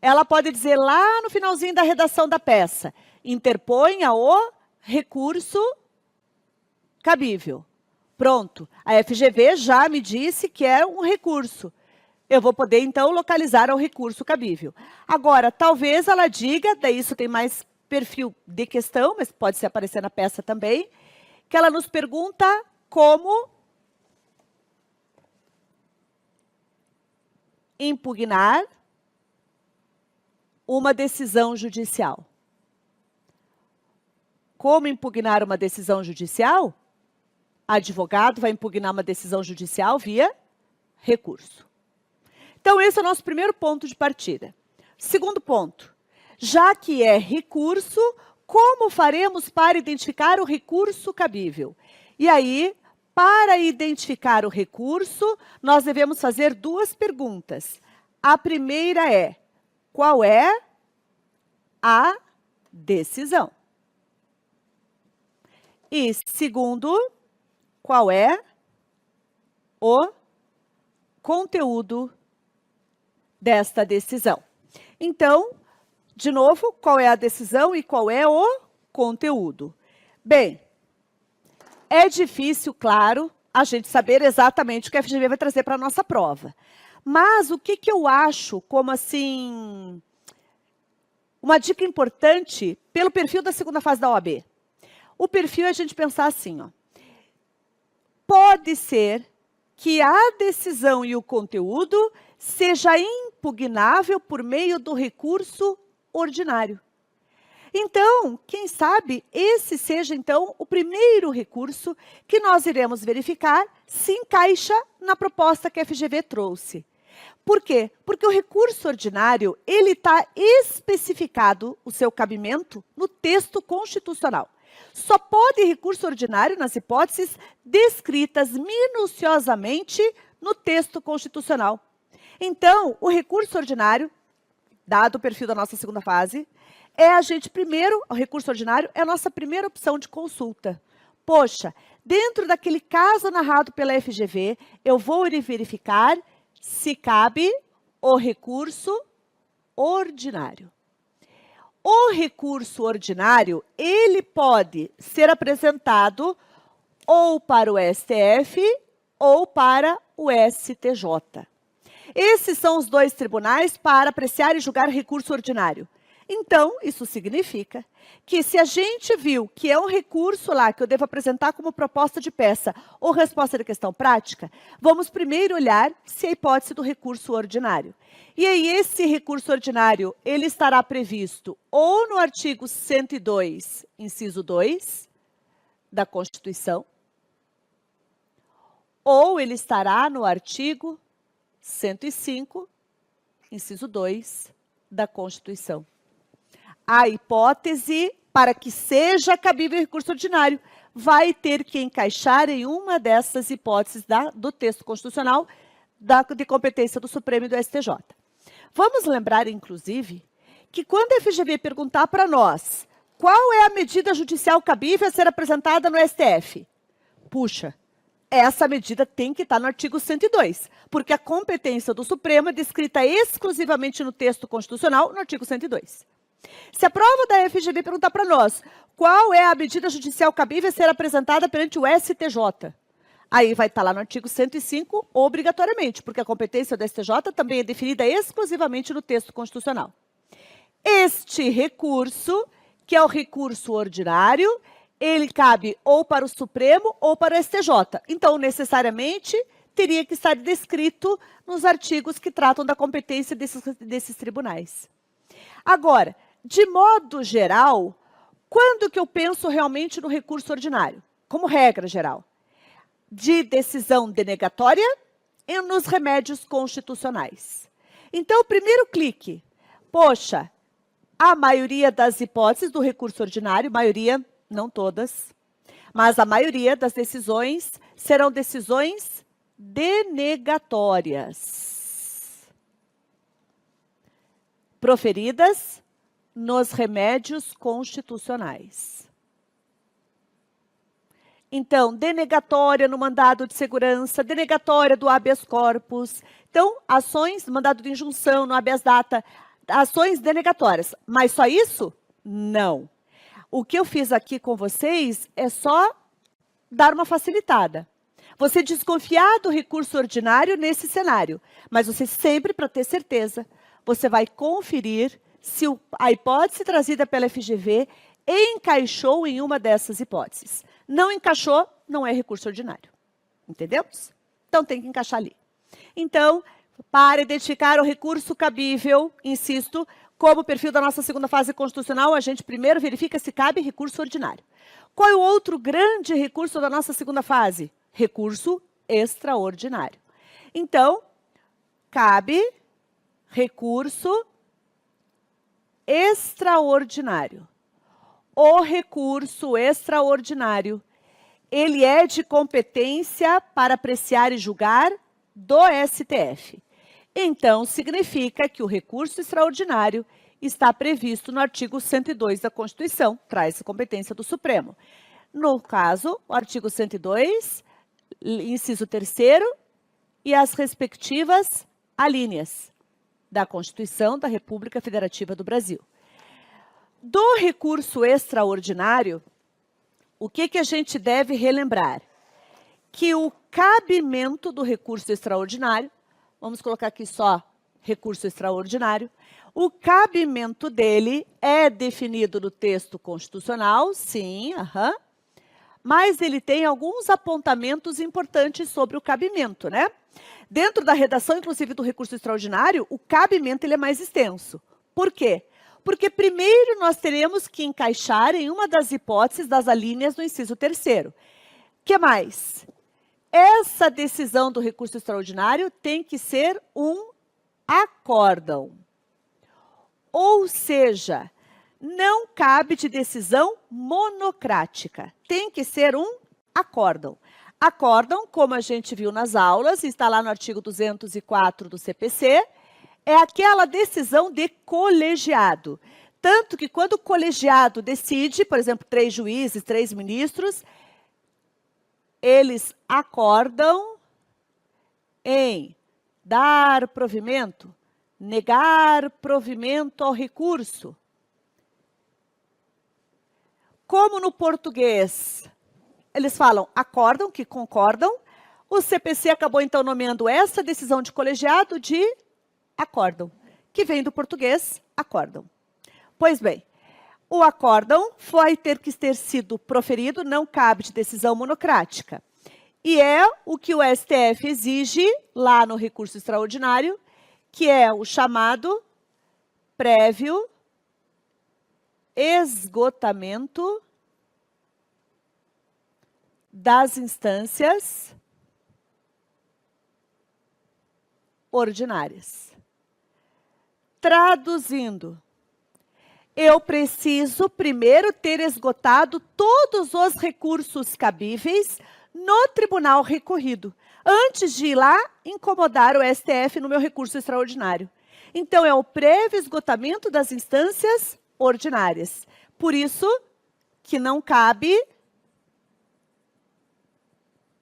Ela pode dizer lá no finalzinho da redação da peça, interponha o recurso cabível. Pronto, a FGV já me disse que é um recurso. Eu vou poder, então, localizar o recurso cabível. Agora, talvez ela diga, daí isso tem mais perfil de questão, mas pode se aparecer na peça também, que ela nos pergunta como impugnar uma decisão judicial. Como impugnar uma decisão judicial? Advogado vai impugnar uma decisão judicial via recurso. Então, esse é o nosso primeiro ponto de partida. Segundo ponto, já que é recurso, como faremos para identificar o recurso cabível? E aí, para identificar o recurso, nós devemos fazer duas perguntas. A primeira é, qual é a decisão? E segundo, qual é o conteúdo desta decisão? Então, de novo, qual é a decisão e qual é o conteúdo? Bem, é difícil, claro, a gente saber exatamente o que a FGV vai trazer para a nossa prova. Mas o que eu acho como, assim, uma dica importante pelo perfil da segunda fase da OAB? O perfil é a gente pensar assim, ó. Pode ser que a decisão e o conteúdo seja impugnável por meio do recurso ordinário. Então, quem sabe, esse seja, então, o primeiro recurso que nós iremos verificar se encaixa na proposta que a FGV trouxe. Por quê? Porque o recurso ordinário, ele está especificado, o seu cabimento, no texto constitucional. Só pode recurso ordinário nas hipóteses descritas minuciosamente no texto constitucional. Então, o recurso ordinário, dado o perfil da nossa segunda fase, o recurso ordinário é a nossa primeira opção de consulta. Poxa, dentro daquele caso narrado pela FGV, eu vou verificar se cabe o recurso ordinário. O recurso ordinário, ele pode ser apresentado ou para o STF ou para o STJ. Esses são os dois tribunais para apreciar e julgar recurso ordinário. Então, isso significa que se a gente viu que é um recurso lá que eu devo apresentar como proposta de peça ou resposta de questão prática, vamos primeiro olhar se é a hipótese do recurso ordinário. E aí, esse recurso ordinário, ele estará previsto ou no artigo 102, inciso 2, da Constituição, ou ele estará no artigo 105, inciso 2, da Constituição. A hipótese, para que seja cabível o recurso ordinário, vai ter que encaixar em uma dessas hipóteses do texto constitucional de competência do Supremo e do STJ. Vamos lembrar, inclusive, que quando a FGV perguntar para nós qual é a medida judicial cabível a ser apresentada no STF, puxa, essa medida tem que estar no artigo 102, porque a competência do Supremo é descrita exclusivamente no texto constitucional, no artigo 102. Se a prova da FGV perguntar para nós qual é a medida judicial cabível a ser apresentada perante o STJ, aí vai estar lá no artigo 105, obrigatoriamente, porque a competência do STJ também é definida exclusivamente no texto constitucional. Este recurso, que é o recurso ordinário, ele cabe ou para o Supremo ou para o STJ. Então, necessariamente, teria que estar descrito nos artigos que tratam da competência desses tribunais. Agora, de modo geral, quando que eu penso realmente no recurso ordinário? Como regra geral, de decisão denegatória e nos remédios constitucionais. Então, o primeiro clique, poxa, a maioria das hipóteses do recurso ordinário, maioria, não todas, mas a maioria das decisões serão decisões denegatórias, proferidas nos remédios constitucionais. Então, denegatória no mandado de segurança, denegatória do habeas corpus. Então, ações, mandado de injunção no habeas data, ações denegatórias. Mas só isso? Não. O que eu fiz aqui com vocês é só dar uma facilitada. Você desconfiar do recurso ordinário nesse cenário, mas você sempre, para ter certeza, você vai conferir se a hipótese trazida pela FGV encaixou em uma dessas hipóteses. Não encaixou, não é recurso ordinário. Entendemos? Então, tem que encaixar ali. Então, para identificar o recurso cabível, insisto, como o perfil da nossa segunda fase constitucional, a gente primeiro verifica se cabe recurso ordinário. Qual é o outro grande recurso da nossa segunda fase? Recurso extraordinário. Então, cabe recurso extraordinário. O recurso extraordinário, ele é de competência para apreciar e julgar do STF. Então, significa que o recurso extraordinário está previsto no artigo 102 da Constituição, traz a competência do Supremo. No caso, o artigo 102, inciso 3º, e as respectivas alíneas da Constituição da República Federativa do Brasil. Do recurso extraordinário, o que a gente deve relembrar? Que o cabimento do recurso extraordinário, vamos colocar aqui só recurso extraordinário, o cabimento dele é definido no texto constitucional, sim, mas ele tem alguns apontamentos importantes sobre o cabimento, né? Dentro da redação, inclusive, do recurso extraordinário, o cabimento ele é mais extenso. Por quê? Porque primeiro nós teremos que encaixar em uma das hipóteses das alíneas do inciso 3º. O que mais? Essa decisão do recurso extraordinário tem que ser um acórdão. Ou seja, não cabe de decisão monocrática. Tem que ser um acórdão. Acórdão, como a gente viu nas aulas, está lá no artigo 204 do CPC, é aquela decisão de colegiado. Tanto que quando o colegiado decide, por exemplo, 3 juízes, 3 ministros, eles acordam em dar provimento, negar provimento ao recurso, como no português eles falam acórdão, que concordam, o CPC acabou então nomeando essa decisão de colegiado de acórdão, que vem do português acórdão. Pois bem, o acórdão vai ter que ter sido proferido, não cabe de decisão monocrática. E é o que o STF exige lá no recurso extraordinário, que é o chamado prévio esgotamento das instâncias ordinárias. Traduzindo, eu preciso primeiro ter esgotado todos os recursos cabíveis no tribunal recorrido, antes de ir lá incomodar o STF no meu recurso extraordinário. Então, é o prévio esgotamento das instâncias ordinárias. Por isso que não cabe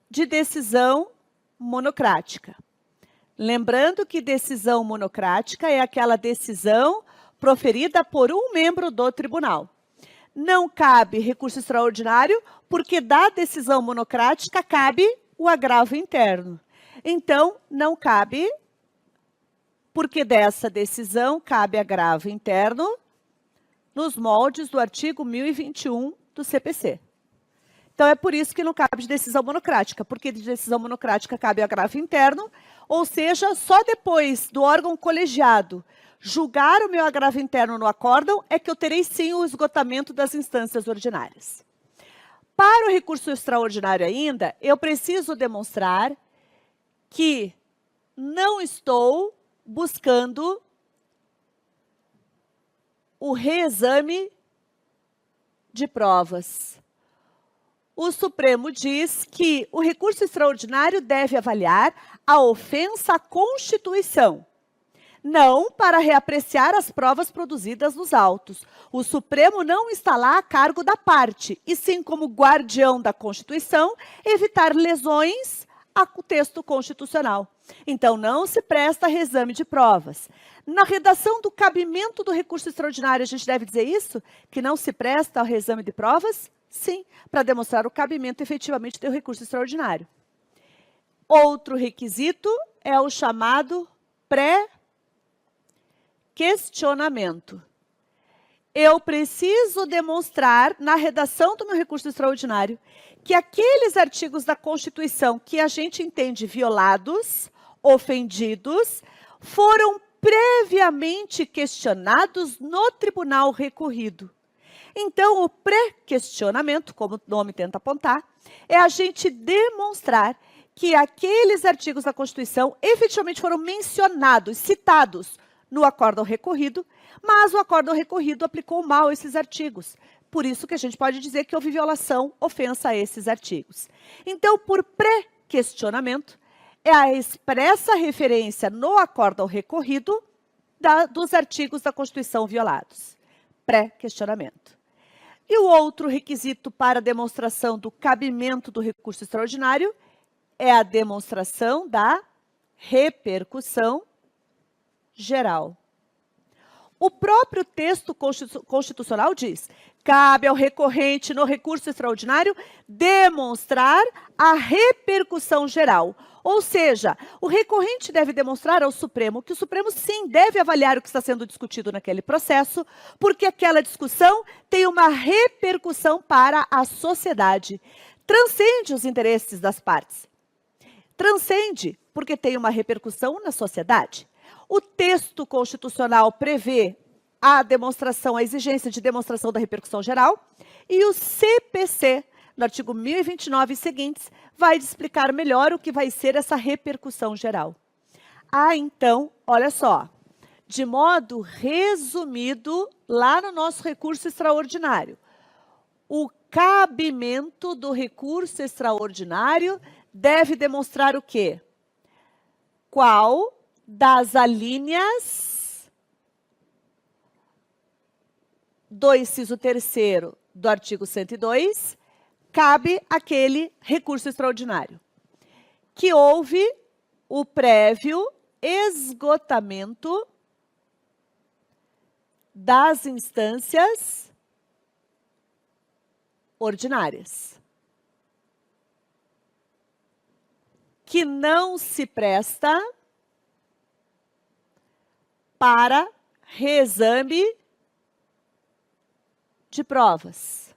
de decisão monocrática. Lembrando que decisão monocrática é aquela decisão proferida por um membro do tribunal. Não cabe recurso extraordinário, porque da decisão monocrática cabe o agravo interno. Então, não cabe, porque dessa decisão cabe agravo interno nos moldes do artigo 1021 do CPC. Então, é por isso que não cabe de decisão monocrática, porque de decisão monocrática cabe o agravo interno, ou seja, só depois do órgão colegiado julgar o meu agravo interno no acórdão é que eu terei sim o esgotamento das instâncias ordinárias. Para o recurso extraordinário ainda, eu preciso demonstrar que não estou buscando o reexame de provas. O Supremo diz que o recurso extraordinário deve avaliar a ofensa à Constituição, não para reapreciar as provas produzidas nos autos. O Supremo não está lá a cargo da parte, e sim como guardião da Constituição, evitar lesões ao texto constitucional. Então, não se presta reexame de provas. Na redação do cabimento do recurso extraordinário, a gente deve dizer isso? Que não se presta ao reexame de provas? Sim, para demonstrar o cabimento efetivamente do recurso extraordinário. Outro requisito é o chamado pré-questionamento. Eu preciso demonstrar, na redação do meu recurso extraordinário, que aqueles artigos da Constituição que a gente entende violados, ofendidos, foram previamente questionados no tribunal recorrido. Então, o pré-questionamento, como o nome tenta apontar, é a gente demonstrar que aqueles artigos da Constituição efetivamente foram mencionados, citados no acórdão recorrido, mas o acórdão recorrido aplicou mal esses artigos. Por isso que a gente pode dizer que houve violação, ofensa a esses artigos. Então, por pré-questionamento, é a expressa referência no acórdão recorrido dos artigos da Constituição violados. Pré-questionamento. E o outro requisito para a demonstração do cabimento do recurso extraordinário é a demonstração da repercussão geral. O próprio texto constitucional diz: cabe ao recorrente no recurso extraordinário demonstrar a repercussão geral. Ou seja, o recorrente deve demonstrar ao Supremo que o Supremo, sim, deve avaliar o que está sendo discutido naquele processo, porque aquela discussão tem uma repercussão para a sociedade. Transcende os interesses das partes. Transcende, porque tem uma repercussão na sociedade. O texto constitucional prevê a demonstração, a exigência de demonstração da repercussão geral, e o CPC, no artigo 1029 e seguintes, vai explicar melhor o que vai ser essa repercussão geral. Então, olha só, de modo resumido, lá no nosso recurso extraordinário, o cabimento do recurso extraordinário deve demonstrar o quê? Qual das alíneas do inciso 3º do artigo 102 cabe aquele recurso extraordinário, que houve o prévio esgotamento das instâncias extraordinárias, que não se presta para reexame de provas,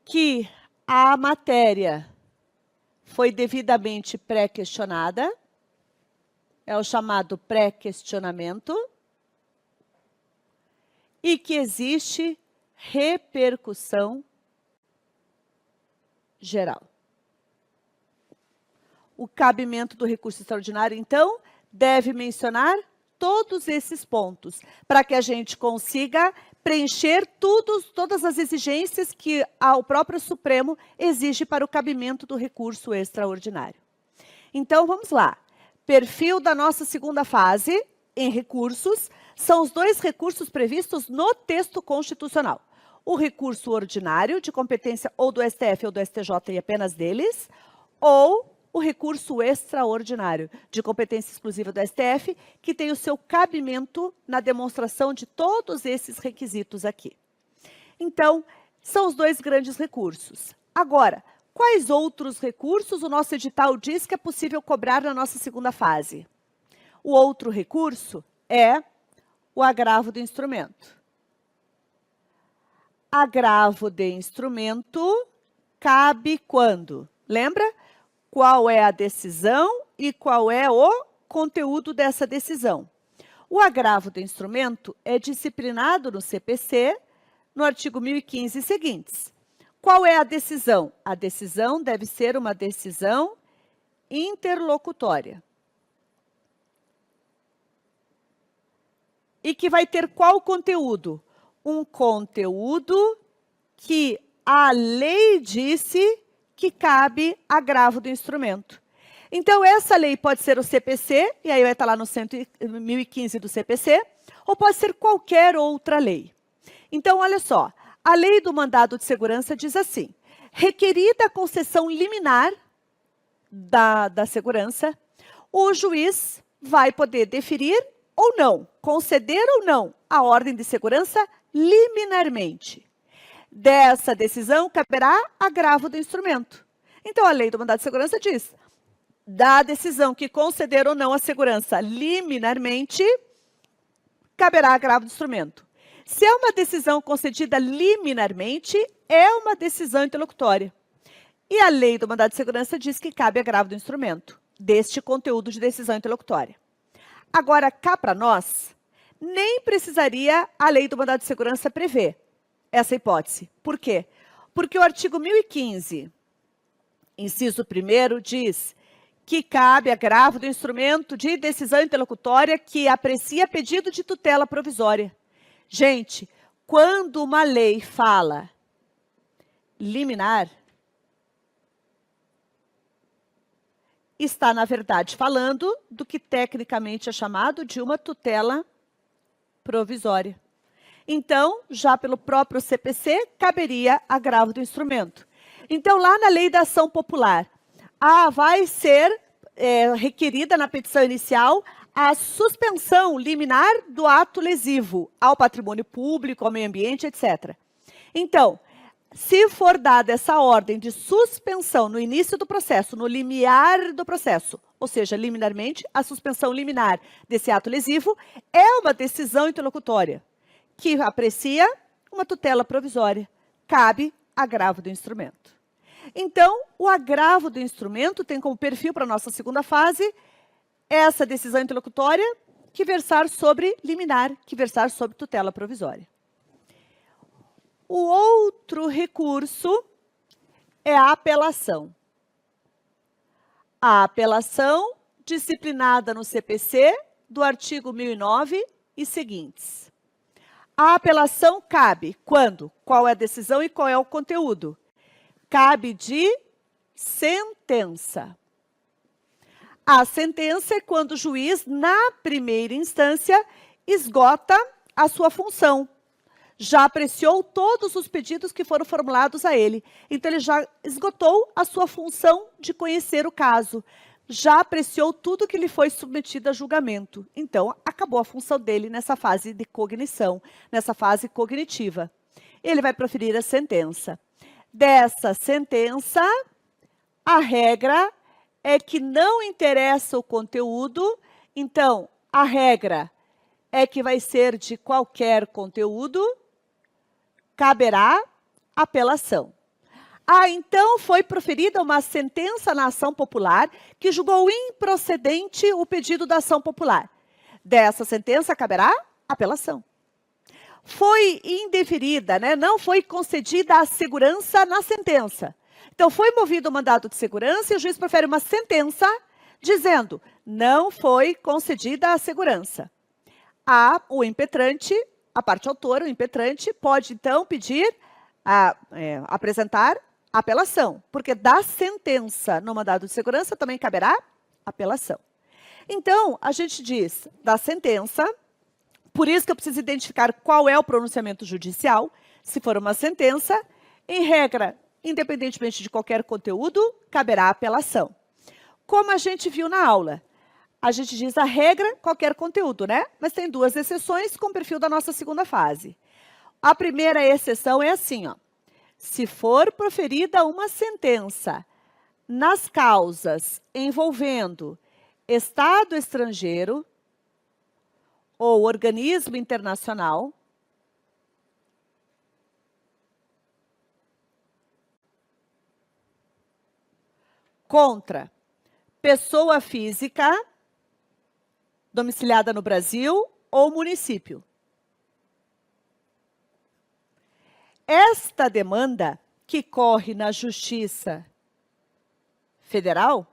que a matéria foi devidamente pré-questionada, é o chamado pré-questionamento, e que existe repercussão geral. O cabimento do recurso extraordinário, então, deve mencionar todos esses pontos, para que a gente consiga preencher todas as exigências que o próprio Supremo exige para o cabimento do recurso extraordinário. Então, vamos lá. Perfil da nossa segunda fase em recursos são os 2 recursos previstos no texto constitucional. O recurso ordinário, de competência ou do STF ou do STJ e apenas deles, ou o recurso extraordinário, de competência exclusiva do STF, que tem o seu cabimento na demonstração de todos esses requisitos aqui. Então, são os 2 grandes recursos. Agora, quais outros recursos o nosso edital diz que é possível cobrar na nossa segunda fase? O outro recurso é o agravo do instrumento. Agravo de instrumento cabe quando? Lembra? Qual é a decisão e qual é o conteúdo dessa decisão. O agravo do instrumento é disciplinado no CPC, no artigo 1015 e seguintes. Qual é a decisão? A decisão deve ser uma decisão interlocutória. E que vai ter qual conteúdo? Um conteúdo que a lei disse que cabe agravo do instrumento. Então, essa lei pode ser o CPC, e aí vai estar lá no 1015 do CPC, ou pode ser qualquer outra lei. Então, olha só, a lei do mandado de segurança diz assim: requerida a concessão liminar da segurança, o juiz vai poder deferir ou não, conceder ou não a ordem de segurança liminarmente. Dessa decisão caberá agravo do instrumento. Então, a lei do mandado de segurança diz: da decisão que conceder ou não a segurança liminarmente, caberá agravo do instrumento. Se é uma decisão concedida liminarmente, é uma decisão interlocutória. E a lei do mandado de segurança diz que cabe agravo do instrumento, deste conteúdo de decisão interlocutória. Agora, cá para nós, nem precisaria a lei do mandado de segurança prever essa hipótese. Por quê? Porque o artigo 1015, inciso 1º, diz que cabe agravo do instrumento de decisão interlocutória que aprecia pedido de tutela provisória. Gente, quando uma lei fala liminar, está, na verdade, falando do que tecnicamente é chamado de uma tutela provisória. Então, já pelo próprio CPC, caberia agravo do instrumento. Então, lá na lei da ação popular, vai ser requerida na petição inicial a suspensão liminar do ato lesivo ao patrimônio público, ao meio ambiente, etc. Então, se for dada essa ordem de suspensão no início do processo, no limiar do processo, ou seja, liminarmente, a suspensão liminar desse ato lesivo é uma decisão interlocutória que aprecia uma tutela provisória. Cabe agravo do instrumento. Então, o agravo do instrumento tem como perfil para a nossa segunda fase essa decisão interlocutória que versar sobre liminar, que versar sobre tutela provisória. O outro recurso é a apelação. A apelação disciplinada no CPC do artigo 1009 e seguintes. A apelação cabe quando? Qual é a decisão e qual é o conteúdo? Cabe de sentença. A sentença é quando o juiz, na primeira instância, esgota a sua função. Já apreciou todos os pedidos que foram formulados a ele. Então, ele já esgotou a sua função de conhecer o caso. Já apreciou tudo que lhe foi submetido a julgamento. Então, acabou a função dele nessa fase de cognição, nessa fase cognitiva. ele vai proferir a sentença. Dessa sentença, a regra é que não interessa o conteúdo, então, a regra é que vai ser de qualquer conteúdo, caberá apelação. Então foi proferida uma sentença na ação popular que julgou improcedente o pedido da ação popular. Dessa sentença caberá apelação. Foi indeferida, né? Não foi concedida a segurança na sentença. Então foi movido o mandado de segurança e o juiz profere uma sentença dizendo: não foi concedida a segurança. O impetrante, a parte autora, o impetrante, pode então pedir, apresentar apelação, porque da sentença no mandado de segurança também caberá apelação. Então, a gente diz da sentença, por isso que eu preciso identificar qual é o pronunciamento judicial. Se for uma sentença, em regra, independentemente de qualquer conteúdo, caberá apelação. Como a gente viu na aula, a gente diz a regra, qualquer conteúdo, né? Mas tem duas exceções com o perfil da nossa segunda fase. A primeira exceção é assim, ó. Se for proferida uma sentença nas causas envolvendo Estado estrangeiro ou organismo internacional, contra pessoa física domiciliada no Brasil ou município. Esta demanda, que corre na Justiça Federal,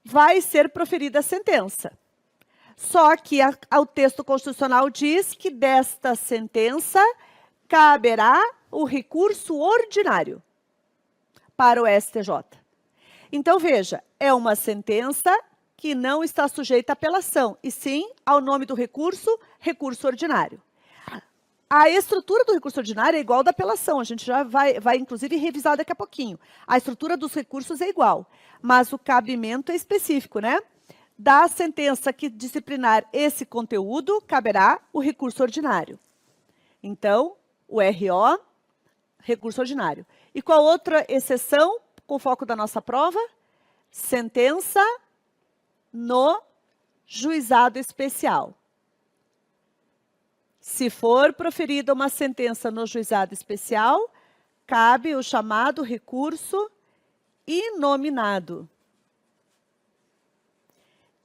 vai ser proferida a sentença. Só que o texto constitucional diz que desta sentença caberá o recurso ordinário para o STJ. Então, veja, é uma sentença que não está sujeita à apelação, e sim ao nome do recurso, recurso ordinário. A estrutura do recurso ordinário é igual da apelação, a gente já vai inclusive revisar daqui a pouquinho. A estrutura dos recursos é igual, mas o cabimento é específico, né? Da sentença que disciplinar esse conteúdo, caberá o recurso ordinário. Então, o RO, recurso ordinário. E qual outra exceção, com foco da nossa prova? Sentença no juizado especial. Se for proferida uma sentença no juizado especial, cabe o chamado recurso inominado,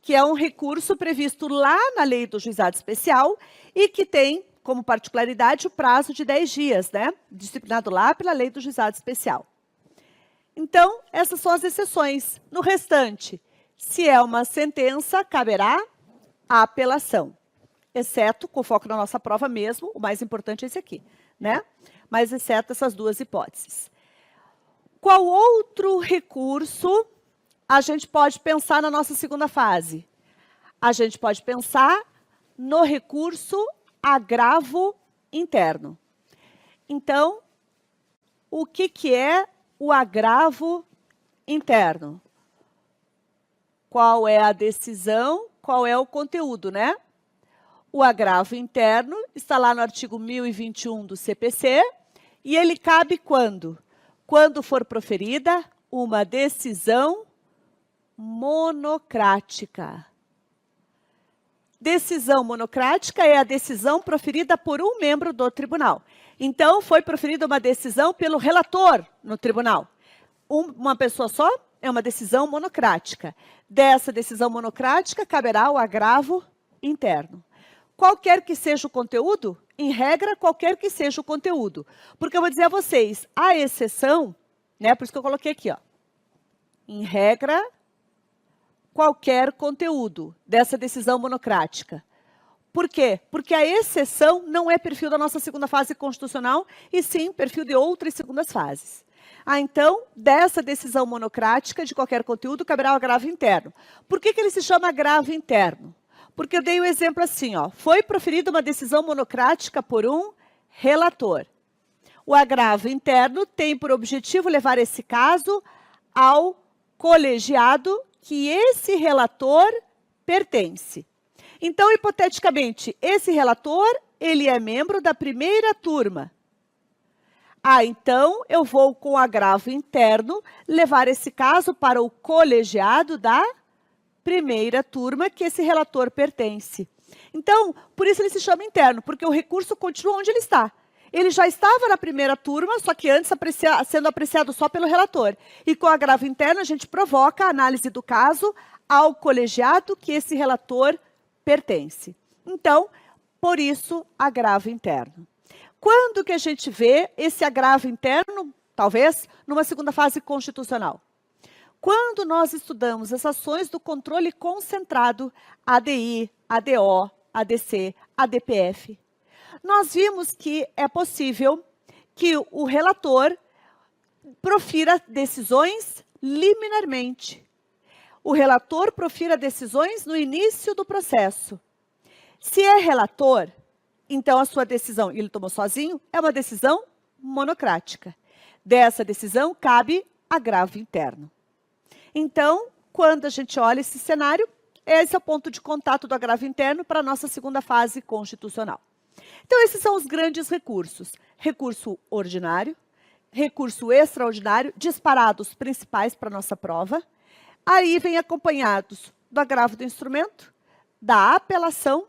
que é um recurso previsto lá na lei do juizado especial e que tem como particularidade o prazo de 10 dias, né? Disciplinado lá pela lei do juizado especial. Então, essas são as exceções. No restante, se é uma sentença, caberá a apelação. Exceto, com foco na nossa prova mesmo, o mais importante é esse aqui, né? Mas exceto essas duas hipóteses. Qual outro recurso a gente pode pensar na nossa segunda fase? A gente pode pensar no recurso agravo interno. Então, o que é o agravo interno? Qual é a decisão, qual é o conteúdo, né? O agravo interno está lá no artigo 1021 do CPC, e ele cabe quando? Quando for proferida uma decisão monocrática. Decisão monocrática é a decisão proferida por um membro do tribunal. Então, foi proferida uma decisão pelo relator no tribunal. Uma pessoa só é uma decisão monocrática. Dessa decisão monocrática, caberá o agravo interno. Qualquer que seja o conteúdo, em regra, qualquer que seja o conteúdo. Porque eu vou dizer a vocês, a exceção, né, por isso que eu coloquei aqui, ó, em regra, qualquer conteúdo dessa decisão monocrática. Por quê? Porque a exceção não é perfil da nossa segunda fase constitucional, e sim perfil de outras segundas fases. Então, dessa decisão monocrática de qualquer conteúdo, caberá o agravo interno. Por que ele se chama agravo interno? Porque eu dei o exemplo assim, ó, foi proferida uma decisão monocrática por um relator. O agravo interno tem por objetivo levar esse caso ao colegiado que esse relator pertence. Então, hipoteticamente, esse relator, ele é membro da primeira turma. Então, eu vou, com agravo interno, levar esse caso para o colegiado da primeira turma que esse relator pertence. Então, por isso ele se chama interno, porque o recurso continua onde ele está. Ele já estava na primeira turma, só que antes sendo apreciado só pelo relator. E com agravo interno, a gente provoca a análise do caso ao colegiado que esse relator pertence. Então, por isso, agravo interno. Quando que a gente vê esse agravo interno, talvez, numa segunda fase constitucional? Quando nós estudamos as ações do controle concentrado, ADI, ADO, ADC, ADPF, nós vimos que é possível que o relator profira decisões liminarmente. O relator profira decisões no início do processo. Se é relator, então a sua decisão, ele tomou sozinho, é uma decisão monocrática. Dessa decisão cabe agravo interno. Então, quando a gente olha esse cenário, esse é o ponto de contato do agravo interno para a nossa segunda fase constitucional. Então, esses são os grandes recursos. Recurso ordinário, recurso extraordinário, disparados principais para a nossa prova. Aí vem acompanhados do agravo do instrumento, da apelação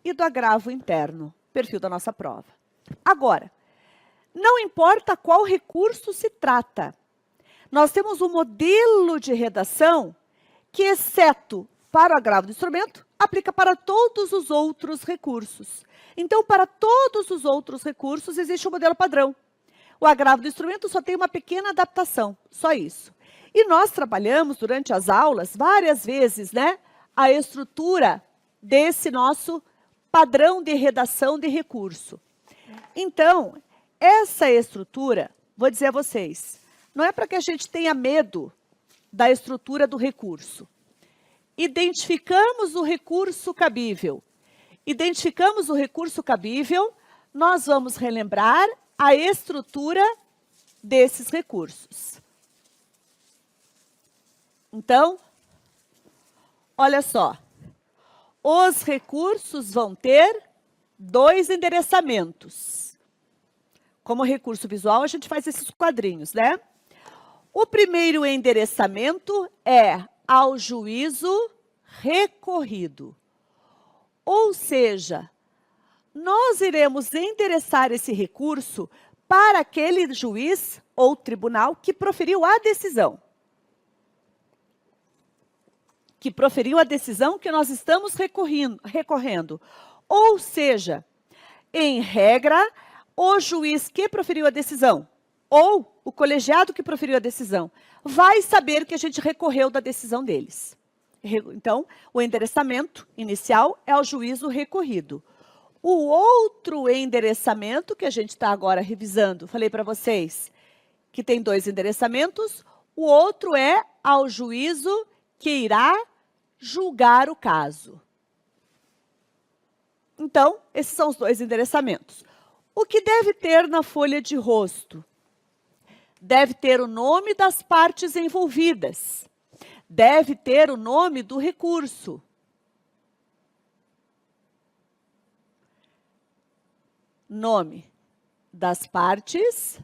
e do agravo interno, perfil da nossa prova. Agora, não importa qual recurso se trata, nós temos um modelo de redação que, exceto para o agravo do instrumento, aplica para todos os outros recursos. Então, para todos os outros recursos, existe um modelo padrão. O agravo do instrumento só tem uma pequena adaptação, só isso. E nós trabalhamos durante as aulas, várias vezes, a estrutura desse nosso padrão de redação de recurso. Então, essa estrutura, vou dizer a vocês, não é para que a gente tenha medo da estrutura do recurso. Identificamos o recurso cabível. Identificamos o recurso cabível, nós vamos relembrar a estrutura desses recursos. Então, olha só. Os recursos vão ter 2 endereçamentos. Como recurso visual, a gente faz esses quadrinhos, O primeiro endereçamento é ao juízo recorrido. Ou seja, nós iremos endereçar esse recurso para aquele juiz ou tribunal que proferiu a decisão. Que proferiu a decisão que nós estamos recorrendo. Ou seja, em regra, o juiz que proferiu a decisão, ou o colegiado que proferiu a decisão, vai saber que a gente recorreu da decisão deles. Então, o endereçamento inicial é ao juízo recorrido. O outro endereçamento, que a gente está agora revisando, falei para vocês que tem 2 endereçamentos, o outro é ao juízo que irá julgar o caso. Então, esses são os 2 endereçamentos. O que deve ter na folha de rosto? Deve ter o nome das partes envolvidas. Deve ter o nome do recurso. Nome das partes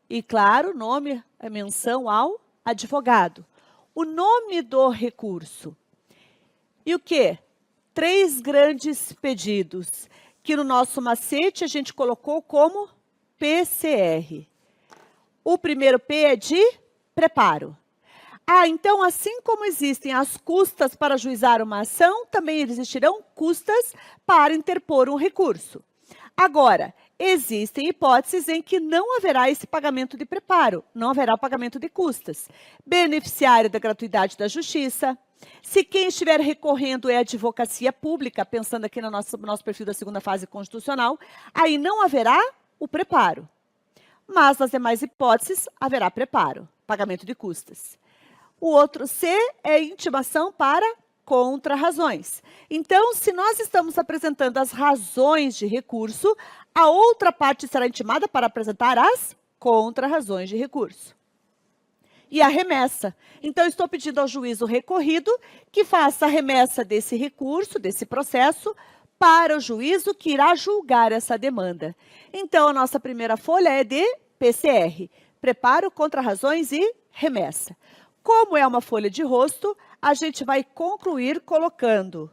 e, claro, nome, a menção ao advogado. O nome do recurso. E o quê? 3 grandes pedidos, que no nosso macete a gente colocou como PCR. O primeiro P é de preparo. Então, assim como existem as custas para ajuizar uma ação, também existirão custas para interpor um recurso. Agora, existem hipóteses em que não haverá esse pagamento de preparo, não haverá o pagamento de custas. Beneficiário da gratuidade da justiça. Se quem estiver recorrendo é a advocacia pública, pensando aqui no nosso perfil da segunda fase constitucional, aí não haverá o preparo. Mas nas demais hipóteses, haverá preparo, pagamento de custas. O outro C é intimação para contra-razões. Então, se nós estamos apresentando as razões de recurso, a outra parte será intimada para apresentar as contra-razões de recurso. E a remessa. Então, estou pedindo ao juízo recorrido que faça a remessa desse recurso, desse processo, para o juízo que irá julgar essa demanda. Então, a nossa primeira folha é de PCR, preparo, contrarrazões e remessa. Como é uma folha de rosto, a gente vai concluir colocando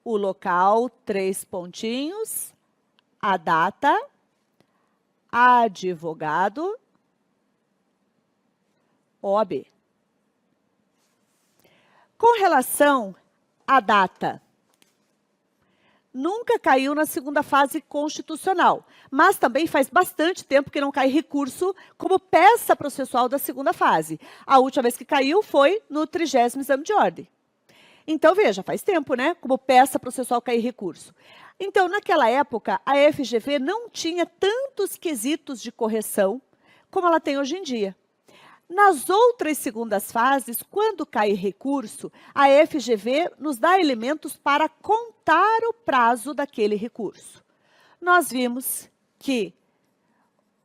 o local, 3 pontinhos, a data, advogado, OAB. Com relação à data, nunca caiu na segunda fase constitucional, mas também faz bastante tempo que não cai recurso como peça processual da segunda fase. A última vez que caiu foi no 30º exame de ordem. Então, veja, faz tempo, né? Como peça processual cair recurso. Então, naquela época, a FGV não tinha tantos quesitos de correção como ela tem hoje em dia. Nas outras segundas fases, quando cai recurso, a FGV nos dá elementos para contar o prazo daquele recurso. Nós vimos que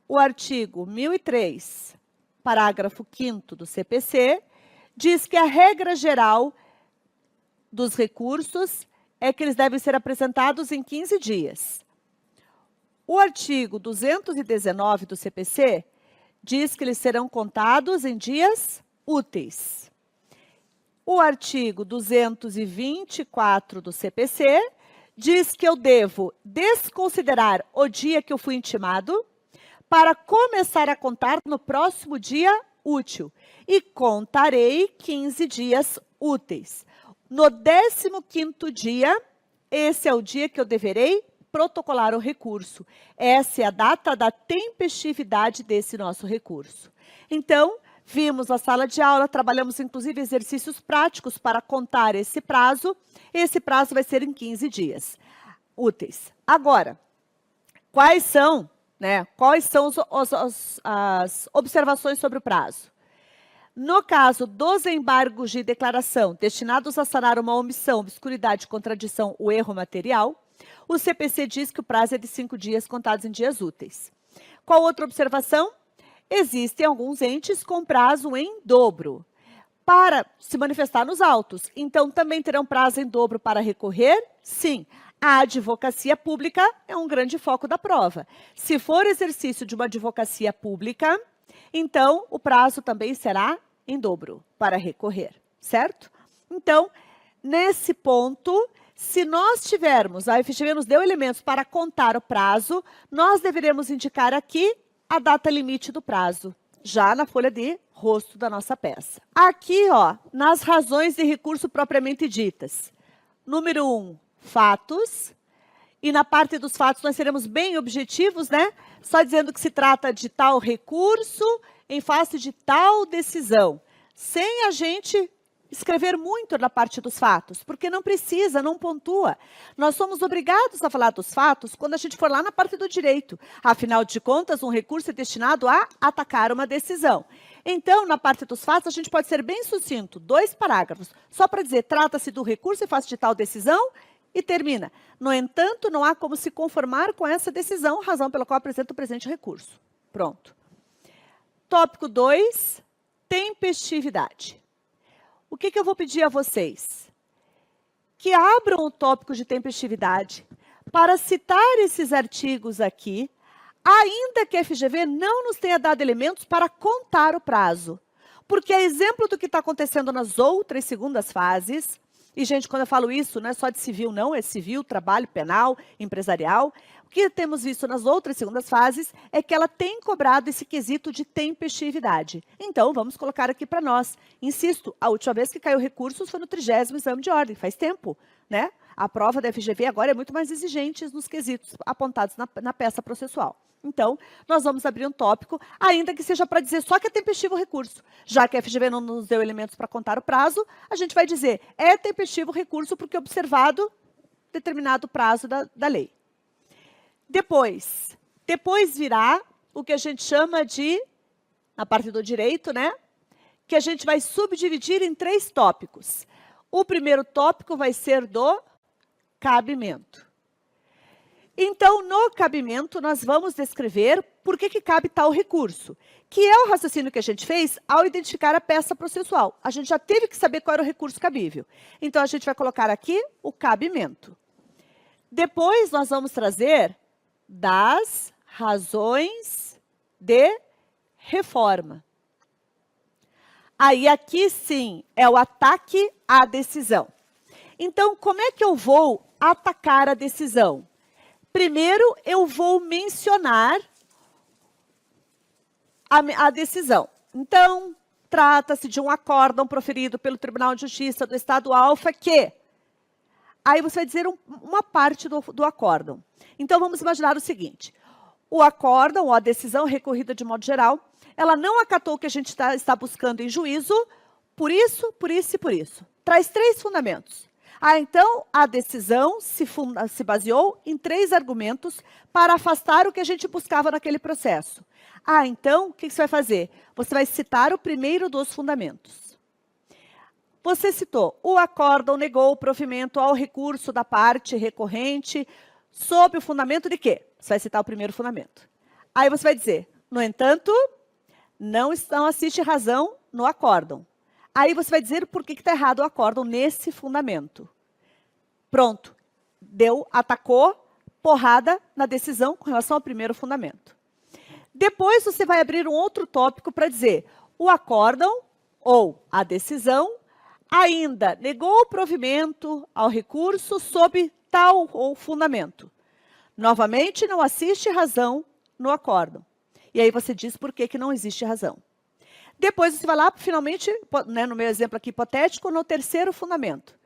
o artigo 1003, parágrafo 5º do CPC, diz que a regra geral dos recursos é que eles devem ser apresentados em 15 dias. O artigo 219 do CPC diz que eles serão contados em dias úteis. O artigo 224 do CPC diz que eu devo desconsiderar o dia que eu fui intimado para começar a contar no próximo dia útil e contarei 15 dias úteis. No 15º dia, esse é o dia que eu deverei protocolar o recurso. Essa é a data da tempestividade desse nosso recurso. Então, vimos a sala de aula, trabalhamos inclusive exercícios práticos para contar esse prazo. Esse prazo vai ser em 15 dias úteis. Agora, quais são as observações sobre o prazo? No caso dos embargos de declaração destinados a sanar uma omissão, obscuridade, contradição ou erro material, o CPC diz que o prazo é de 5 dias contados em dias úteis. Qual outra observação? Existem alguns entes com prazo em dobro para se manifestar nos autos. Então, também terão prazo em dobro para recorrer? Sim. A advocacia pública é um grande foco da prova. Se for exercício de uma advocacia pública, então o prazo também será em dobro para recorrer, certo? Então, nesse ponto, se nós tivermos, a FGV nos deu elementos para contar o prazo, nós deveremos indicar aqui a data limite do prazo, já na folha de rosto da nossa peça. Aqui, ó, nas razões de recurso propriamente ditas. Número 1, fatos. E na parte dos fatos nós seremos bem objetivos, né? Só dizendo que se trata de tal recurso em face de tal decisão, sem a gente escrever muito na parte dos fatos, porque não precisa, não pontua. Nós somos obrigados a falar dos fatos quando a gente for lá na parte do direito. Afinal de contas, um recurso é destinado a atacar uma decisão. Então, na parte dos fatos, a gente pode ser bem sucinto, 2 parágrafos, só para dizer, trata-se do recurso em face de tal decisão, e termina. No entanto, não há como se conformar com essa decisão, razão pela qual apresenta o presente recurso. Pronto. Tópico 2, tempestividade. O que eu vou pedir a vocês? Que abram o tópico de tempestividade para citar esses artigos aqui, ainda que a FGV não nos tenha dado elementos para contar o prazo. Porque é exemplo do que está acontecendo nas outras segundas fases. E, gente, quando eu falo isso, não é só de civil, não, é civil, trabalho, penal, empresarial. O que temos visto nas outras segundas fases é que ela tem cobrado esse quesito de tempestividade. Então, vamos colocar aqui para nós. Insisto, a última vez que caiu recursos foi no 30º exame de ordem, faz tempo, né? A prova da FGV agora é muito mais exigente nos quesitos apontados na peça processual. Então, nós vamos abrir um tópico, ainda que seja para dizer só que é tempestivo o recurso. Já que a FGV não nos deu elementos para contar o prazo, a gente vai dizer, é tempestivo o recurso porque observado determinado prazo da lei. Depois virá o que a gente chama de, na parte do direito, né? Que a gente vai subdividir em 3 tópicos. O primeiro tópico vai ser do cabimento. Então, no cabimento, nós vamos descrever por que cabe tal recurso, que é o raciocínio que a gente fez ao identificar a peça processual. A gente já teve que saber qual era o recurso cabível. Então, a gente vai colocar aqui o cabimento. Depois nós vamos trazer das razões de reforma. Aí aqui sim é o ataque à decisão. Então, como é que eu vou atacar a decisão? Primeiro, eu vou mencionar a decisão. Então, trata-se de um acórdão proferido pelo Tribunal de Justiça do Estado Alfa que... Aí você vai dizer uma parte do acórdão. Então, vamos imaginar o seguinte. O acórdão, ou a decisão recorrida de modo geral, ela não acatou o que a gente está buscando em juízo, por isso, por isso e por isso. Traz 3 fundamentos. Então, a decisão se baseou em 3 argumentos para afastar o que a gente buscava naquele processo. Então, o que você vai fazer? Você vai citar o primeiro dos fundamentos. Você citou, o acórdão negou o provimento ao recurso da parte recorrente sob o fundamento de quê? Você vai citar o primeiro fundamento. Aí você vai dizer, no entanto, não assiste razão no acórdão. Aí você vai dizer por que está errado o acórdão nesse fundamento. Pronto. Atacou, porrada na decisão com relação ao primeiro fundamento. Depois você vai abrir um outro tópico para dizer, o acórdão ou a decisão ainda negou o provimento ao recurso sob tal ou fundamento. Novamente, não assiste razão no acórdão. E aí você diz por que não existe razão. Depois você vai lá, finalmente, né, no meu exemplo aqui hipotético, no terceiro fundamento.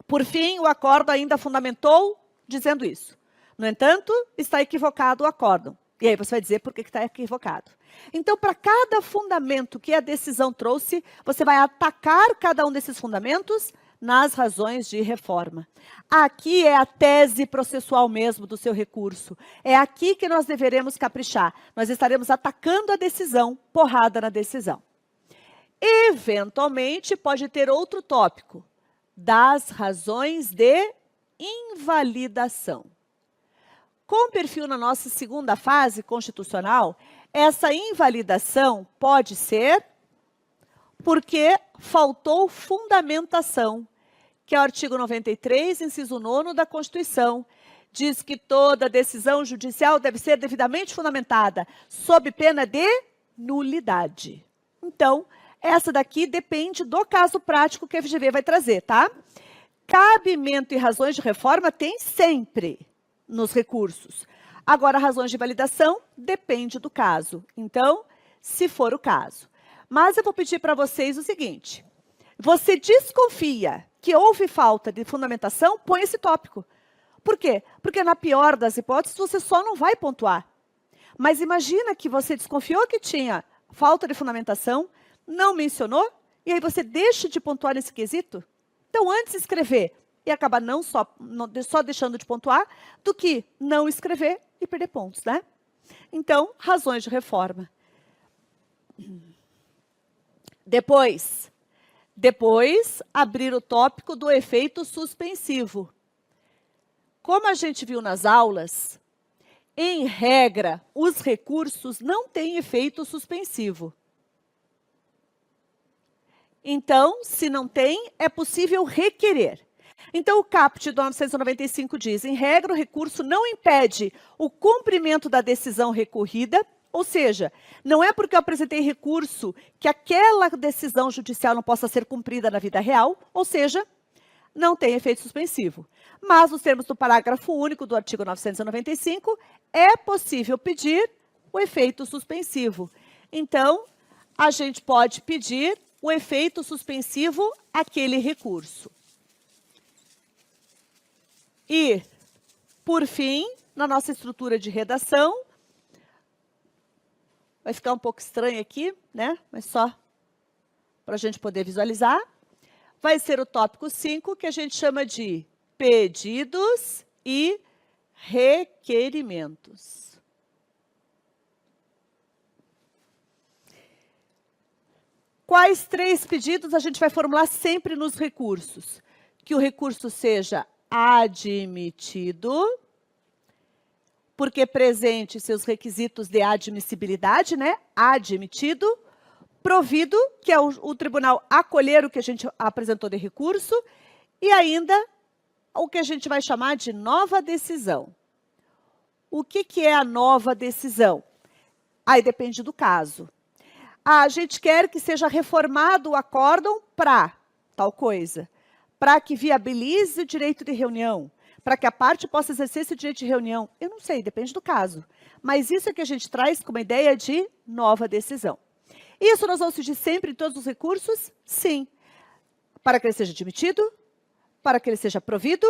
Por fim, o acórdão ainda fundamentou dizendo isso. No entanto, está equivocado o acórdão. E aí você vai dizer por que está equivocado. Então, para cada fundamento que a decisão trouxe, você vai atacar cada um desses fundamentos nas razões de reforma. Aqui é a tese processual mesmo do seu recurso. É aqui que nós deveremos caprichar. Nós estaremos atacando a decisão, porrada na decisão. Eventualmente, pode ter outro tópico, das razões de invalidação. Com perfil na nossa segunda fase constitucional, essa invalidação pode ser porque faltou fundamentação, que é o artigo 93, inciso 9 da Constituição, diz que toda decisão judicial deve ser devidamente fundamentada, sob pena de nulidade. Então, essa daqui depende do caso prático que a FGV vai trazer, tá? Cabimento e razões de reforma tem sempre nos recursos. Agora, razões de validação depende do caso. Então, se for o caso. Mas eu vou pedir para vocês o seguinte. Você desconfia que houve falta de fundamentação? Põe esse tópico. Por quê? Porque na pior das hipóteses, você só não vai pontuar. Mas imagina que você desconfiou que tinha falta de fundamentação, não mencionou, e aí você deixa de pontuar nesse quesito? Então, antes de escrever e acabar só deixando de pontuar, do que não escrever e perder pontos, né? Então, razões de reforma. Depois, abrir o tópico do efeito suspensivo. Como a gente viu nas aulas, em regra, os recursos não têm efeito suspensivo. Então, se não tem, é possível requerer. Então, o caput do 995 diz, em regra, o recurso não impede o cumprimento da decisão recorrida, ou seja, não é porque eu apresentei recurso que aquela decisão judicial não possa ser cumprida na vida real, ou seja, não tem efeito suspensivo. Mas, nos termos do parágrafo único do artigo 995, é possível pedir o efeito suspensivo. Então, a gente pode pedir o efeito suspensivo àquele recurso. E, por fim, na nossa estrutura de redação, vai ficar um pouco estranho aqui, né? Mas só para a gente poder visualizar. Vai ser o tópico 5, que a gente chama de pedidos e requerimentos. Quais 3 pedidos a gente vai formular sempre nos recursos? Que o recurso seja admitido, porque presente seus requisitos de admissibilidade, né? Admitido. Provido, que é o tribunal acolher o que a gente apresentou de recurso. E ainda o que a gente vai chamar de nova decisão. O que é a nova decisão? Aí depende do caso. A gente quer que seja reformado o acórdão para tal coisa, para que viabilize o direito de reunião, para que a parte possa exercer esse direito de reunião. Eu não sei, depende do caso. Mas isso é que a gente traz como ideia de nova decisão. Isso nós vamos pedir sempre em todos os recursos? Sim. Para que ele seja admitido, para que ele seja provido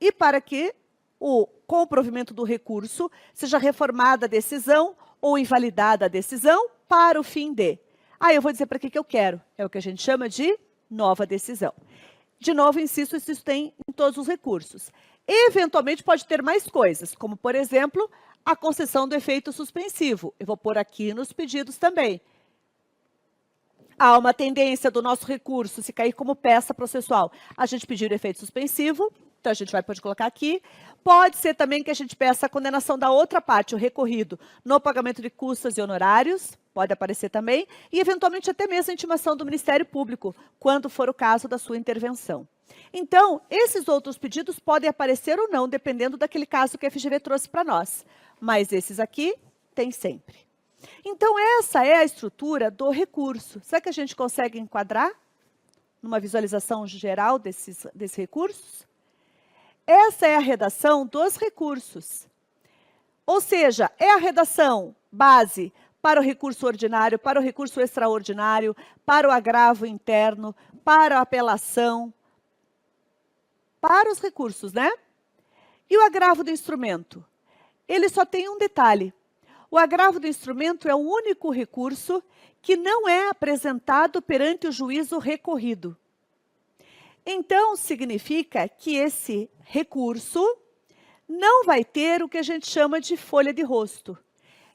e para que, com o provimento do recurso, seja reformada a decisão ou invalidada a decisão para o fim de. Aí eu vou dizer para que eu quero. É o que a gente chama de nova decisão. De novo, insisto, isso tem em todos os recursos. Eventualmente pode ter mais coisas, como, por exemplo, a concessão do efeito suspensivo. Eu vou pôr aqui nos pedidos também. Há uma tendência do nosso recurso, se cair como peça processual, a gente pedir o efeito suspensivo, então a gente pode colocar aqui. Pode ser também que a gente peça a condenação da outra parte, o recorrido, no pagamento de custas e honorários, pode aparecer também, e eventualmente até mesmo a intimação do Ministério Público, quando for o caso da sua intervenção. Então, esses outros pedidos podem aparecer ou não, dependendo daquele caso que a FGV trouxe para nós. Mas esses aqui, tem sempre. Então, essa é a estrutura do recurso. Será que a gente consegue enquadrar numa visualização geral desses recursos? Essa é a redação dos recursos. Ou seja, é a redação base para o recurso ordinário, para o recurso extraordinário, para o agravo interno, para a apelação, para os recursos, né? E o agravo do instrumento? Ele só tem um detalhe. O agravo do instrumento é o único recurso que não é apresentado perante o juízo recorrido. Então, significa que esse recurso não vai ter o que a gente chama de folha de rosto.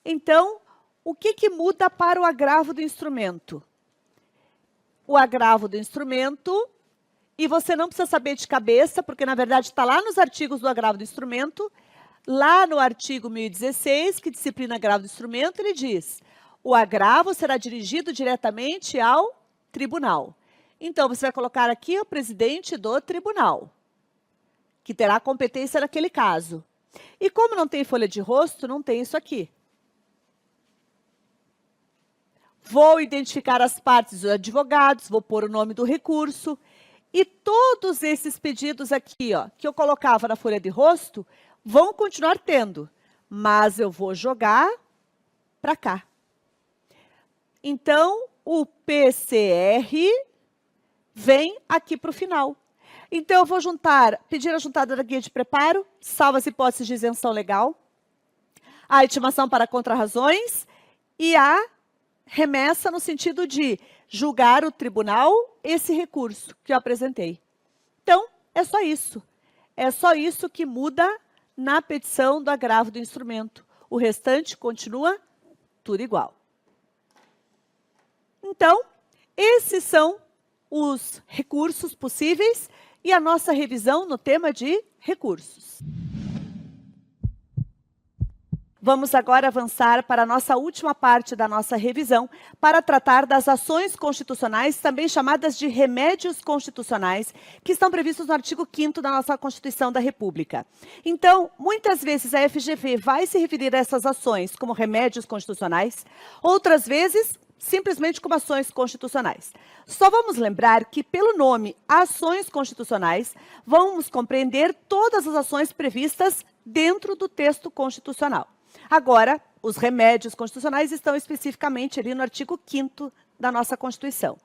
Então, o que muda para o agravo do instrumento? O agravo do instrumento, e você não precisa saber de cabeça, porque na verdade está lá nos artigos do agravo do instrumento, lá no artigo 1016, que disciplina agravo do instrumento, ele diz: o agravo será dirigido diretamente ao tribunal. Então, você vai colocar aqui o presidente do tribunal, que terá competência naquele caso. E como não tem folha de rosto, não tem isso aqui. Vou identificar as partes dos advogados, vou pôr o nome do recurso. E todos esses pedidos aqui, ó, que eu colocava na folha de rosto, vão continuar tendo, mas eu vou jogar para cá. Então, o PCR vem aqui para o final. Então, eu vou pedir a juntada da guia de preparo, salvo as hipóteses de isenção legal, a intimação para contrarrazões e a remessa no sentido de julgar o tribunal esse recurso que eu apresentei. Então, é só isso. É só isso que muda na petição do agravo do instrumento. O restante continua tudo igual. Então, esses são os recursos possíveis e a nossa revisão no tema de recursos. Vamos agora avançar para a nossa última parte da nossa revisão, para tratar das ações constitucionais, também chamadas de remédios constitucionais, que estão previstos no artigo 5º da nossa Constituição da República. Então, muitas vezes a FGV vai se referir a essas ações como remédios constitucionais, outras vezes simplesmente como ações constitucionais. Só vamos lembrar que, pelo nome ações constitucionais, vamos compreender todas as ações previstas dentro do texto constitucional. Agora, os remédios constitucionais estão especificamente ali no artigo 5º da nossa Constituição.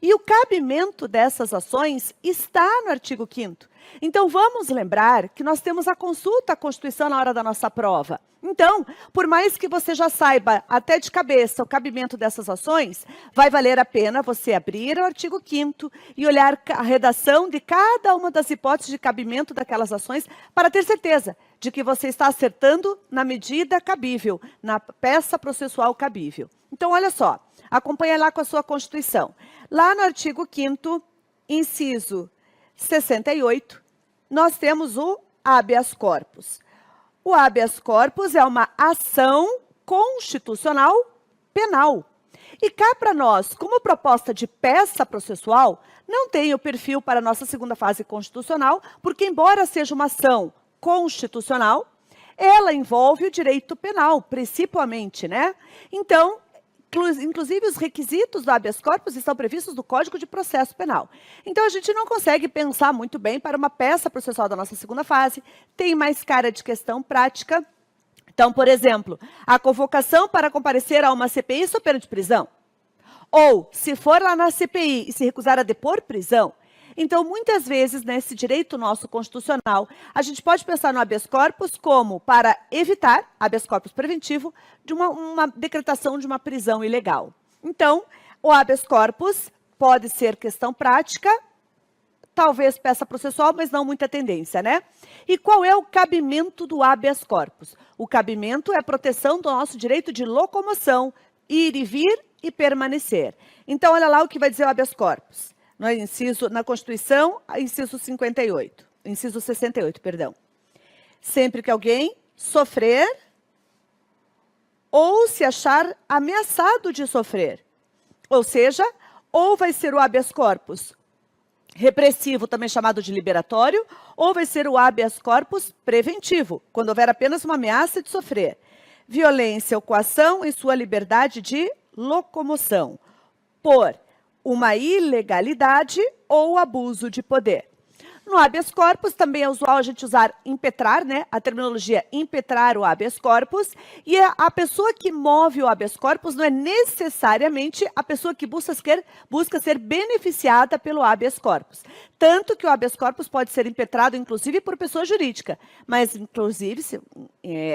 E o cabimento dessas ações está no artigo 5º. Então, vamos lembrar que nós temos a consulta à Constituição na hora da nossa prova. Então, por mais que você já saiba até de cabeça o cabimento dessas ações, vai valer a pena você abrir o artigo 5º e olhar a redação de cada uma das hipóteses de cabimento daquelas ações para ter certeza de que você está acertando na medida cabível, na peça processual cabível. Então, olha só, acompanha lá com a sua Constituição. Lá no artigo 5º, inciso 68, nós temos o habeas corpus. O habeas corpus é uma ação constitucional penal. E cá para nós, como proposta de peça processual, não tem o perfil para a nossa segunda fase constitucional, porque embora seja uma ação constitucional, ela envolve o direito penal, principalmente, né? Então, inclusive os requisitos do habeas corpus estão previstos no Código de Processo Penal. Então, a gente não consegue pensar muito bem para uma peça processual da nossa segunda fase, tem mais cara de questão prática. Então, por exemplo, a convocação para comparecer a uma CPI sob pena de prisão. Ou, se for lá na CPI e se recusar a depor, prisão. Então, muitas vezes, nesse direito nosso constitucional, a gente pode pensar no habeas corpus como para evitar, habeas corpus preventivo, de uma decretação de uma prisão ilegal. Então, o habeas corpus pode ser questão prática, talvez peça processual, mas não muita tendência, né? E qual é o cabimento do habeas corpus? O cabimento é a proteção do nosso direito de locomoção, ir e vir e permanecer. Então, olha lá o que vai dizer o habeas corpus. No inciso, na Constituição, inciso 58, inciso 68, perdão. Sempre que alguém sofrer ou se achar ameaçado de sofrer, ou seja, ou vai ser o habeas corpus repressivo, também chamado de liberatório, ou vai ser o habeas corpus preventivo, quando houver apenas uma ameaça de sofrer. Violência ou coação em sua liberdade de locomoção, por uma ilegalidade ou abuso de poder. No habeas corpus, também é usual a gente usar impetrar, né? A terminologia impetrar o habeas corpus, e a pessoa que move o habeas corpus não é necessariamente a pessoa que busca ser beneficiada pelo habeas corpus. Tanto que o habeas corpus pode ser impetrado, inclusive, por pessoa jurídica. Mas, inclusive,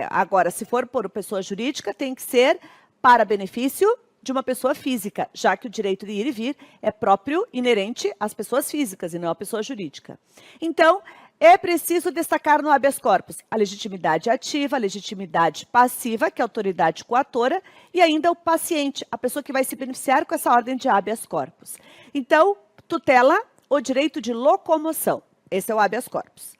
agora, se for por pessoa jurídica, tem que ser para benefício de uma pessoa física, já que o direito de ir e vir é próprio, inerente às pessoas físicas e não à pessoa jurídica. Então, é preciso destacar no habeas corpus a legitimidade ativa, a legitimidade passiva, que é a autoridade coatora, e ainda o paciente, a pessoa que vai se beneficiar com essa ordem de habeas corpus. Então, tutela o direito de locomoção. Esse é o habeas corpus.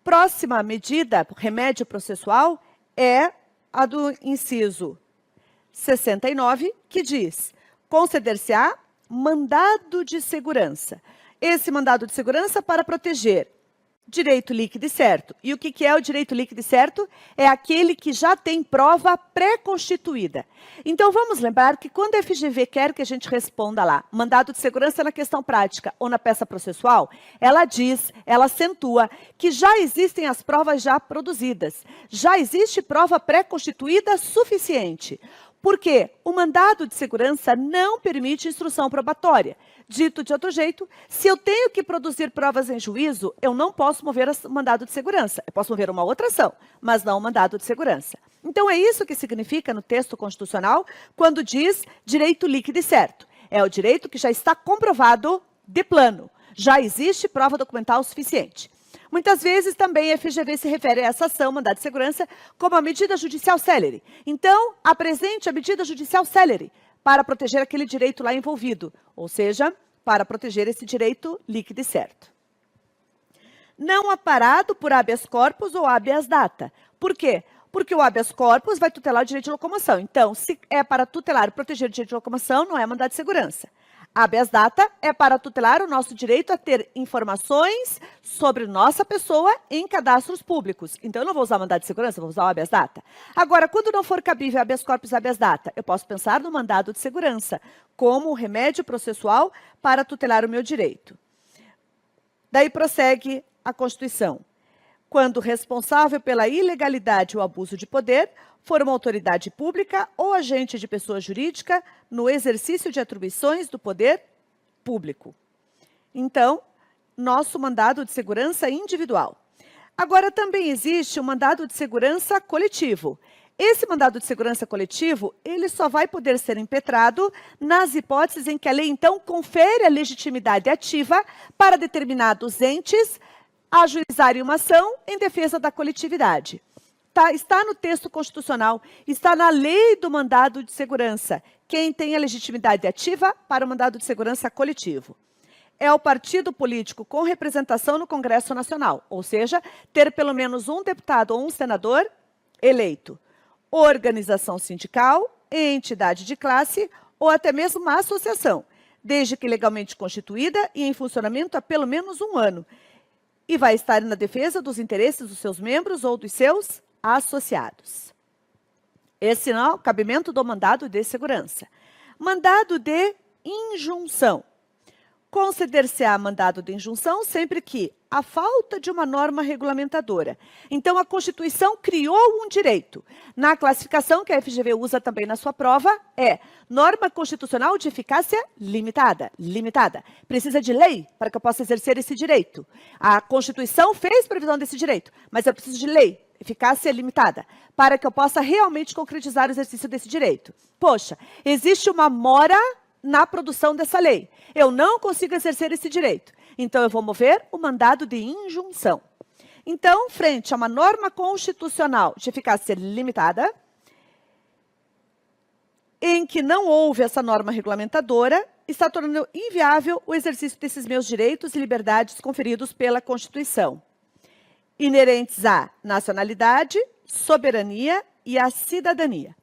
Próxima medida, remédio processual, é a do inciso 69, que diz: conceder-se-á mandado de segurança. Esse mandado de segurança para proteger direito líquido e certo. E o que é o direito líquido e certo? É aquele que já tem prova pré-constituída. Então, vamos lembrar que quando a FGV quer que a gente responda lá, mandado de segurança na questão prática ou na peça processual, ela diz, ela acentua que já existem as provas já produzidas. Já existe prova pré-constituída suficiente. Por quê? O mandado de segurança não permite instrução probatória. Dito de outro jeito, se eu tenho que produzir provas em juízo, eu não posso mover o mandado de segurança. Eu posso mover uma outra ação, mas não o mandado de segurança. Então, é isso que significa no texto constitucional quando diz direito líquido e certo. É o direito que já está comprovado de plano. Já existe prova documental suficiente. Muitas vezes também a FGV se refere a essa ação, mandado de segurança, como a medida judicial célere. Então, apresente a medida judicial célere para proteger aquele direito lá envolvido, ou seja, para proteger esse direito líquido e certo. Não aparado por habeas corpus ou habeas data. Por quê? Porque o habeas corpus vai tutelar o direito de locomoção. Então, se é para tutelar e proteger o direito de locomoção, não é mandado de segurança. Habeas data é para tutelar o nosso direito a ter informações sobre nossa pessoa em cadastros públicos. Então, eu não vou usar mandado de segurança, vou usar o habeas data. Agora, quando não for cabível habeas corpus e habeas data, eu posso pensar no mandado de segurança como remédio processual para tutelar o meu direito. Daí prossegue a Constituição. Quando responsável pela ilegalidade ou abuso de poder for uma autoridade pública ou agente de pessoa jurídica no exercício de atribuições do poder público. Então, nosso mandado de segurança individual. Agora, também existe o mandado de segurança coletivo. Esse mandado de segurança coletivo, ele só vai poder ser impetrado nas hipóteses em que a lei, então, confere a legitimidade ativa para determinados entes ajuizarem uma ação em defesa da coletividade. Está no texto constitucional, está na lei do mandado de segurança. Quem tem a legitimidade ativa para o mandado de segurança coletivo é o partido político com representação no Congresso Nacional, ou seja, ter pelo menos um deputado ou um senador eleito. Organização sindical, entidade de classe ou até mesmo uma associação, desde que legalmente constituída e em funcionamento há pelo menos 1 ano, e vai estar na defesa dos interesses dos seus membros ou dos seus associados. Esse não é o cabimento do mandado de segurança. Mandado de injunção. Conceder-se-á mandado de injunção sempre que a falta de uma norma regulamentadora. Então, a Constituição criou um direito. Na classificação que a FGV usa também na sua prova, é norma constitucional de eficácia limitada. Limitada. Precisa de lei para que eu possa exercer esse direito. A Constituição fez previsão desse direito, mas eu preciso de lei, eficácia limitada, para que eu possa realmente concretizar o exercício desse direito. Poxa, existe uma mora na produção dessa lei. Eu não consigo exercer esse direito. Então, eu vou mover o mandado de injunção. Então, frente a uma norma constitucional de eficácia limitada, em que não houve essa norma regulamentadora, está tornando inviável o exercício desses meus direitos e liberdades conferidos pela Constituição, inerentes à nacionalidade, soberania e à cidadania.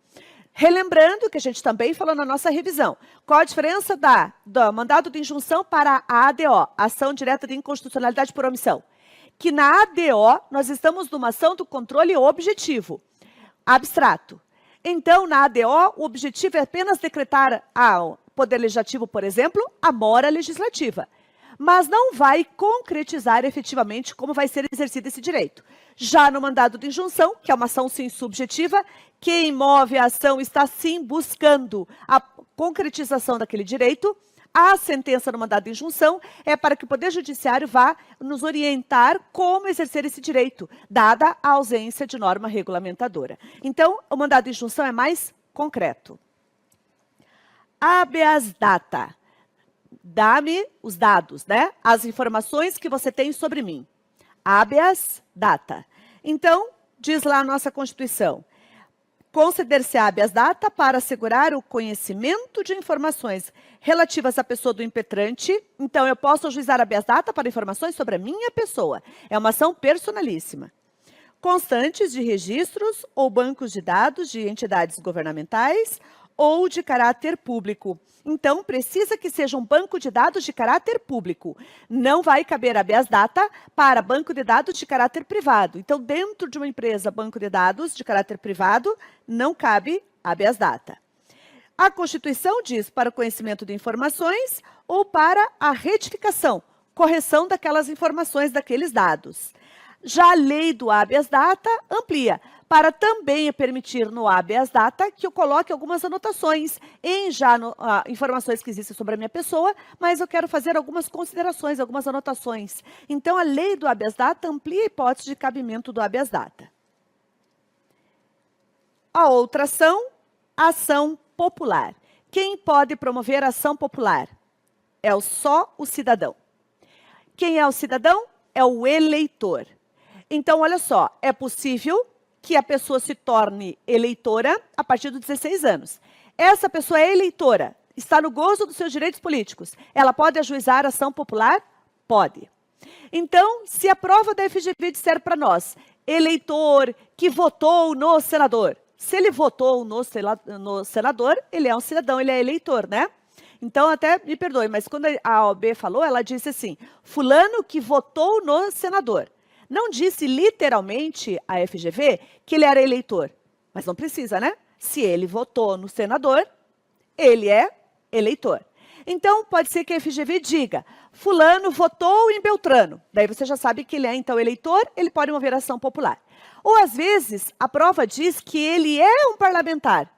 Relembrando que a gente também falou na nossa revisão, qual a diferença do mandado de injunção para a ADO, Ação Direta de Inconstitucionalidade por Omissão? Que na ADO nós estamos numa ação do controle objetivo, abstrato. Então, na ADO, o objetivo é apenas decretar ao Poder Legislativo, por exemplo, a mora legislativa, mas não vai concretizar efetivamente como vai ser exercido esse direito. Já no mandado de injunção, que é uma ação sim subjetiva, quem move a ação está sim buscando a concretização daquele direito. A sentença no mandado de injunção é para que o Poder Judiciário vá nos orientar como exercer esse direito, dada a ausência de norma regulamentadora. Então, o mandado de injunção é mais concreto. Habeas data. Dá-me os dados, né? As informações que você tem sobre mim. Habeas data. Então, diz lá a nossa Constituição, conceder-se habeas data para assegurar o conhecimento de informações relativas à pessoa do impetrante. Então, eu posso ajuizar habeas data para informações sobre a minha pessoa. É uma ação personalíssima. Constantes de registros ou bancos de dados de entidades governamentais ou de caráter público. Então, precisa que seja um banco de dados de caráter público. Não vai caber habeas data para banco de dados de caráter privado. Então, dentro de uma empresa, banco de dados de caráter privado, não cabe habeas data. A Constituição diz para o conhecimento de informações ou para a retificação, correção daquelas informações, daqueles dados. Já a lei do habeas data amplia, para também permitir no habeas data que eu coloque algumas anotações em informações que existem sobre a minha pessoa, mas eu quero fazer algumas considerações, algumas anotações. Então, a lei do habeas data amplia a hipótese de cabimento do habeas data. A outra ação, ação popular. Quem pode promover ação popular? É só o cidadão. Quem é o cidadão? É o eleitor. Então, olha só, é possível que a pessoa se torne eleitora a partir dos 16 anos. Essa pessoa é eleitora, está no gozo dos seus direitos políticos. Ela pode ajuizar ação popular? Pode. Então, se a prova da FGV disser para nós, eleitor que votou no senador, se ele votou no senador, ele é um cidadão, ele é eleitor, né? Então, até me perdoe, mas quando a OAB falou, ela disse assim, fulano que votou no senador. Não disse literalmente a FGV que ele era eleitor, mas não precisa, né? Se ele votou no senador, ele é eleitor. Então, pode ser que a FGV diga, fulano votou em Beltrano. Daí você já sabe que ele é, então, eleitor, ele pode mover ação popular. Ou, às vezes, a prova diz que ele é um parlamentar.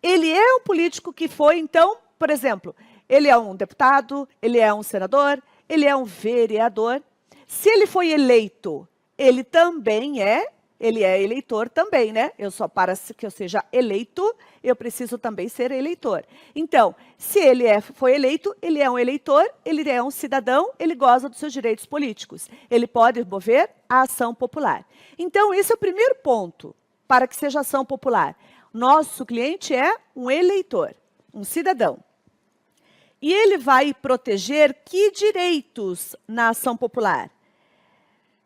Ele é um político que foi, então, por exemplo, ele é um deputado, ele é um senador, ele é um vereador. Se ele foi eleito, ele também ele é eleitor também, né? Para que eu seja eleito, eu preciso também ser eleitor. Então, se ele foi eleito, ele é um eleitor, ele é um cidadão, ele goza dos seus direitos políticos. Ele pode mover a ação popular. Então, esse é o primeiro ponto para que seja ação popular. Nosso cliente é um eleitor, um cidadão. E ele vai proteger que direitos na ação popular?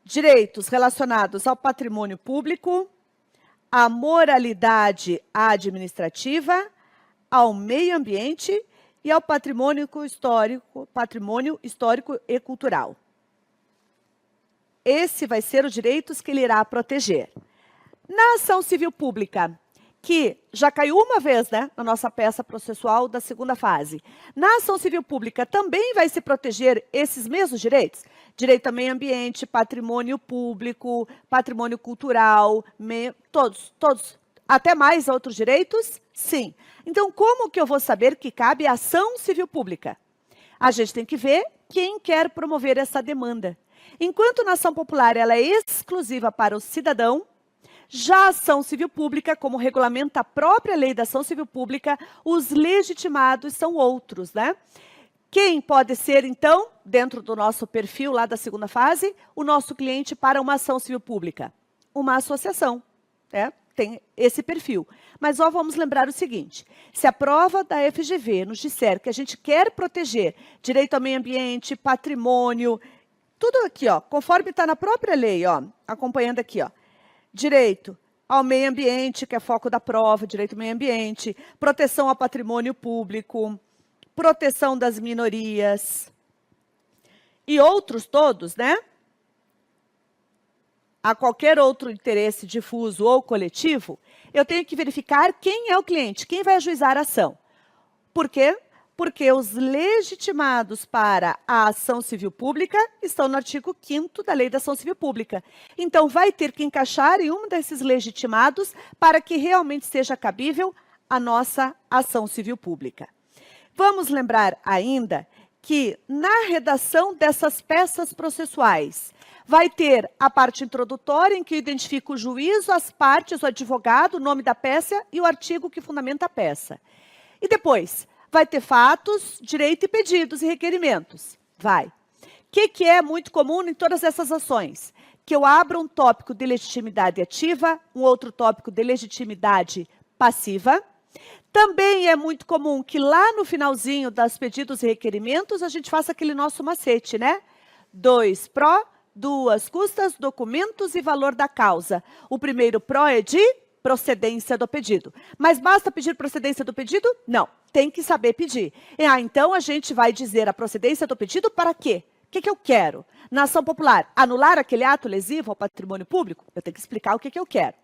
Direitos relacionados ao patrimônio público, à moralidade administrativa, ao meio ambiente e ao patrimônio histórico e cultural. Esse vai ser os direitos que ele irá proteger. Na ação civil pública, que já caiu uma vez, né, na nossa peça processual da segunda fase, na ação civil pública também vai se proteger esses mesmos direitos? Direito ao meio ambiente, patrimônio público, patrimônio cultural, todos, até mais outros direitos? Sim. Então, como que eu vou saber que cabe a ação civil pública? A gente tem que ver quem quer promover essa demanda. Enquanto na ação popular ela é exclusiva para o cidadão, já a ação civil pública, como regulamenta a própria lei da ação civil pública, os legitimados são outros, né? Quem pode ser, então, dentro do nosso perfil lá da segunda fase, o nosso cliente para uma ação civil pública? Uma associação, né? Tem esse perfil. Mas ó, vamos lembrar o seguinte, se a prova da FGV nos disser que a gente quer proteger direito ao meio ambiente, patrimônio, tudo aqui, ó, conforme está na própria lei, ó, acompanhando aqui, ó, direito ao meio ambiente, que é foco da prova, direito ao meio ambiente, proteção ao patrimônio público, proteção das minorias e outros todos, né? A qualquer outro interesse difuso ou coletivo, eu tenho que verificar quem é o cliente, quem vai ajuizar a ação. Por quê? Porque os legitimados para a ação civil pública estão no artigo 5º da Lei da Ação Civil Pública. Então, vai ter que encaixar em um desses legitimados para que realmente seja cabível a nossa ação civil pública. Vamos lembrar ainda que na redação dessas peças processuais, vai ter a parte introdutória em que identifica o juízo, as partes, o advogado, o nome da peça e o artigo que fundamenta a peça. E depois, vai ter fatos, direito e pedidos e requerimentos. Vai. O que é muito comum em todas essas ações? Que eu abra um tópico de legitimidade ativa, um outro tópico de legitimidade passiva. Também é muito comum que lá no finalzinho das pedidos e requerimentos, a gente faça aquele nosso macete, né? 2 pró, 2 custas, documentos e valor da causa. O primeiro pró é de procedência do pedido. Mas basta pedir procedência do pedido? Não, tem que saber pedir. Então a gente vai dizer a procedência do pedido para quê? O que eu quero? Na ação popular, anular aquele ato lesivo ao patrimônio público? Eu tenho que explicar o que eu quero.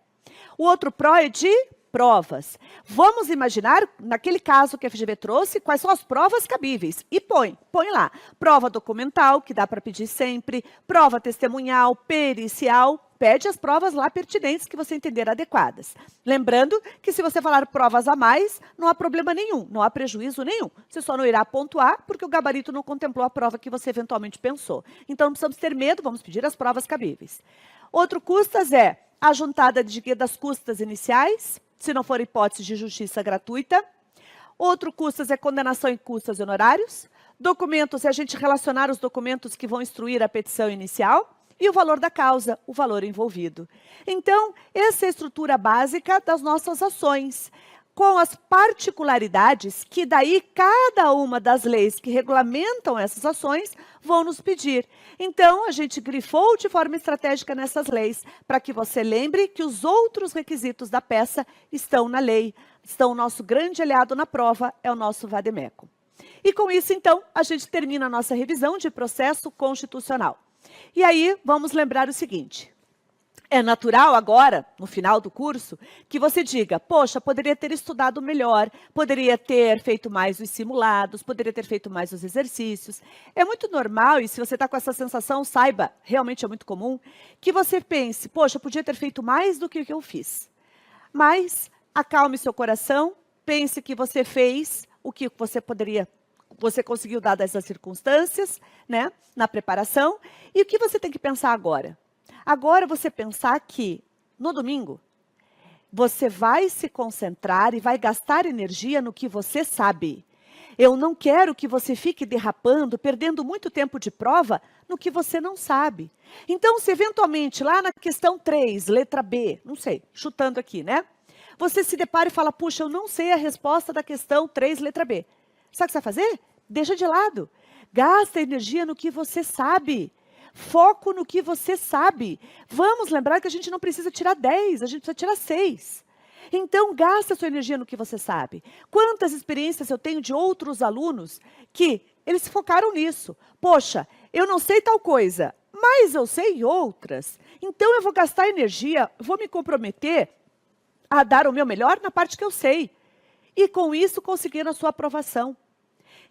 O outro pró é de provas. Vamos imaginar, naquele caso que a FGV trouxe, quais são as provas cabíveis. E põe lá. Prova documental, que dá para pedir sempre, prova testemunhal, pericial, pede as provas lá pertinentes que você entender adequadas. Lembrando que se você falar provas a mais, não há problema nenhum, não há prejuízo nenhum. Você só não irá pontuar porque o gabarito não contemplou a prova que você eventualmente pensou. Então não precisamos ter medo, vamos pedir as provas cabíveis. Outro custas é a juntada de guia das custas iniciais, se não for hipótese de justiça gratuita. Outro custas é condenação em custas e honorários. Documentos é a gente relacionar os documentos que vão instruir a petição inicial. E o valor da causa, o valor envolvido. Então, essa é a estrutura básica das nossas ações, com as particularidades que daí cada uma das leis que regulamentam essas ações vão nos pedir. Então, a gente grifou de forma estratégica nessas leis, para que você lembre que os outros requisitos da peça estão na lei, estão o nosso grande aliado na prova, é o nosso vademécum. E com isso, então, a gente termina a nossa revisão de processo constitucional. E aí, vamos lembrar o seguinte, é natural agora, no final do curso, que você diga, poxa, poderia ter estudado melhor, poderia ter feito mais os simulados, poderia ter feito mais os exercícios. É muito normal, e se você está com essa sensação, saiba, realmente é muito comum, que você pense, poxa, eu podia ter feito mais do que o que eu fiz. Mas acalme seu coração, pense que você fez o que você conseguiu dadas as circunstâncias, né, na preparação. E o que você tem que pensar agora? Agora você pensar que, no domingo, você vai se concentrar e vai gastar energia no que você sabe. Eu não quero que você fique derrapando, perdendo muito tempo de prova no que você não sabe. Então, se eventualmente, lá na questão 3, letra B, não sei, chutando aqui, né? Você se depara e fala, puxa, eu não sei a resposta da questão 3, letra B. Sabe o que você vai fazer? Deixa de lado. Gasta energia no que você sabe. Foco no que você sabe. Vamos lembrar que a gente não precisa tirar 10, a gente precisa tirar 6. Então, gasta sua energia no que você sabe. Quantas experiências eu tenho de outros alunos que eles focaram nisso. Poxa, eu não sei tal coisa, mas eu sei outras. Então, eu vou gastar energia, vou me comprometer a dar o meu melhor na parte que eu sei. E, com isso, conseguir a sua aprovação.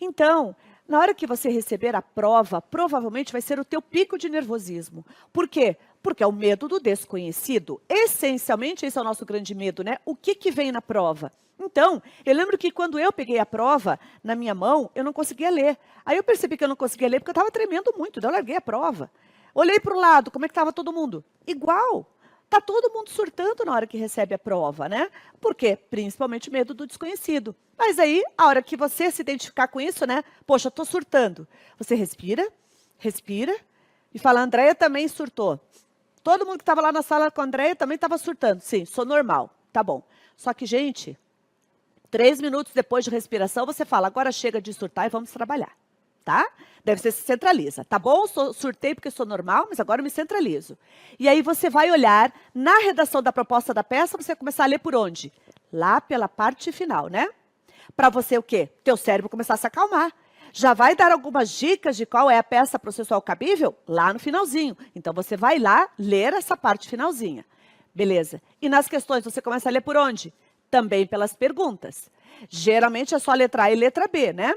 Então, na hora que você receber a prova, provavelmente vai ser o teu pico de nervosismo. Por quê? Porque é o medo do desconhecido. Essencialmente, esse é o nosso grande medo, né? O que vem na prova? Então, eu lembro que quando eu peguei a prova na minha mão, eu não conseguia ler. Aí eu percebi que eu não conseguia ler porque eu estava tremendo muito, daí eu larguei a prova. Olhei para o lado, como é que estava todo mundo? Igual. Está todo mundo surtando na hora que recebe a prova, né? Por quê? Principalmente medo do desconhecido. Mas aí, a hora que você se identificar com isso, né? Poxa, estou surtando. Você respira e fala, Andréia também surtou. Todo mundo que estava lá na sala com a Andréia também estava surtando. Sim, sou normal. Tá bom. Só que, gente, 3 minutos depois de respiração, você fala, agora chega de surtar e vamos trabalhar. Tá? Daí você se centraliza. Tá bom, surtei porque sou normal, mas agora eu me centralizo. E aí você vai olhar, na redação da proposta da peça, você vai começar a ler por onde? Lá pela parte final, né? Para você o quê? Teu cérebro começar a se acalmar. Já vai dar algumas dicas de qual é a peça processual cabível lá no finalzinho. Então você vai lá ler essa parte finalzinha. Beleza. E nas questões você começa a ler por onde? Também pelas perguntas. Geralmente é só a letra A e letra B, né?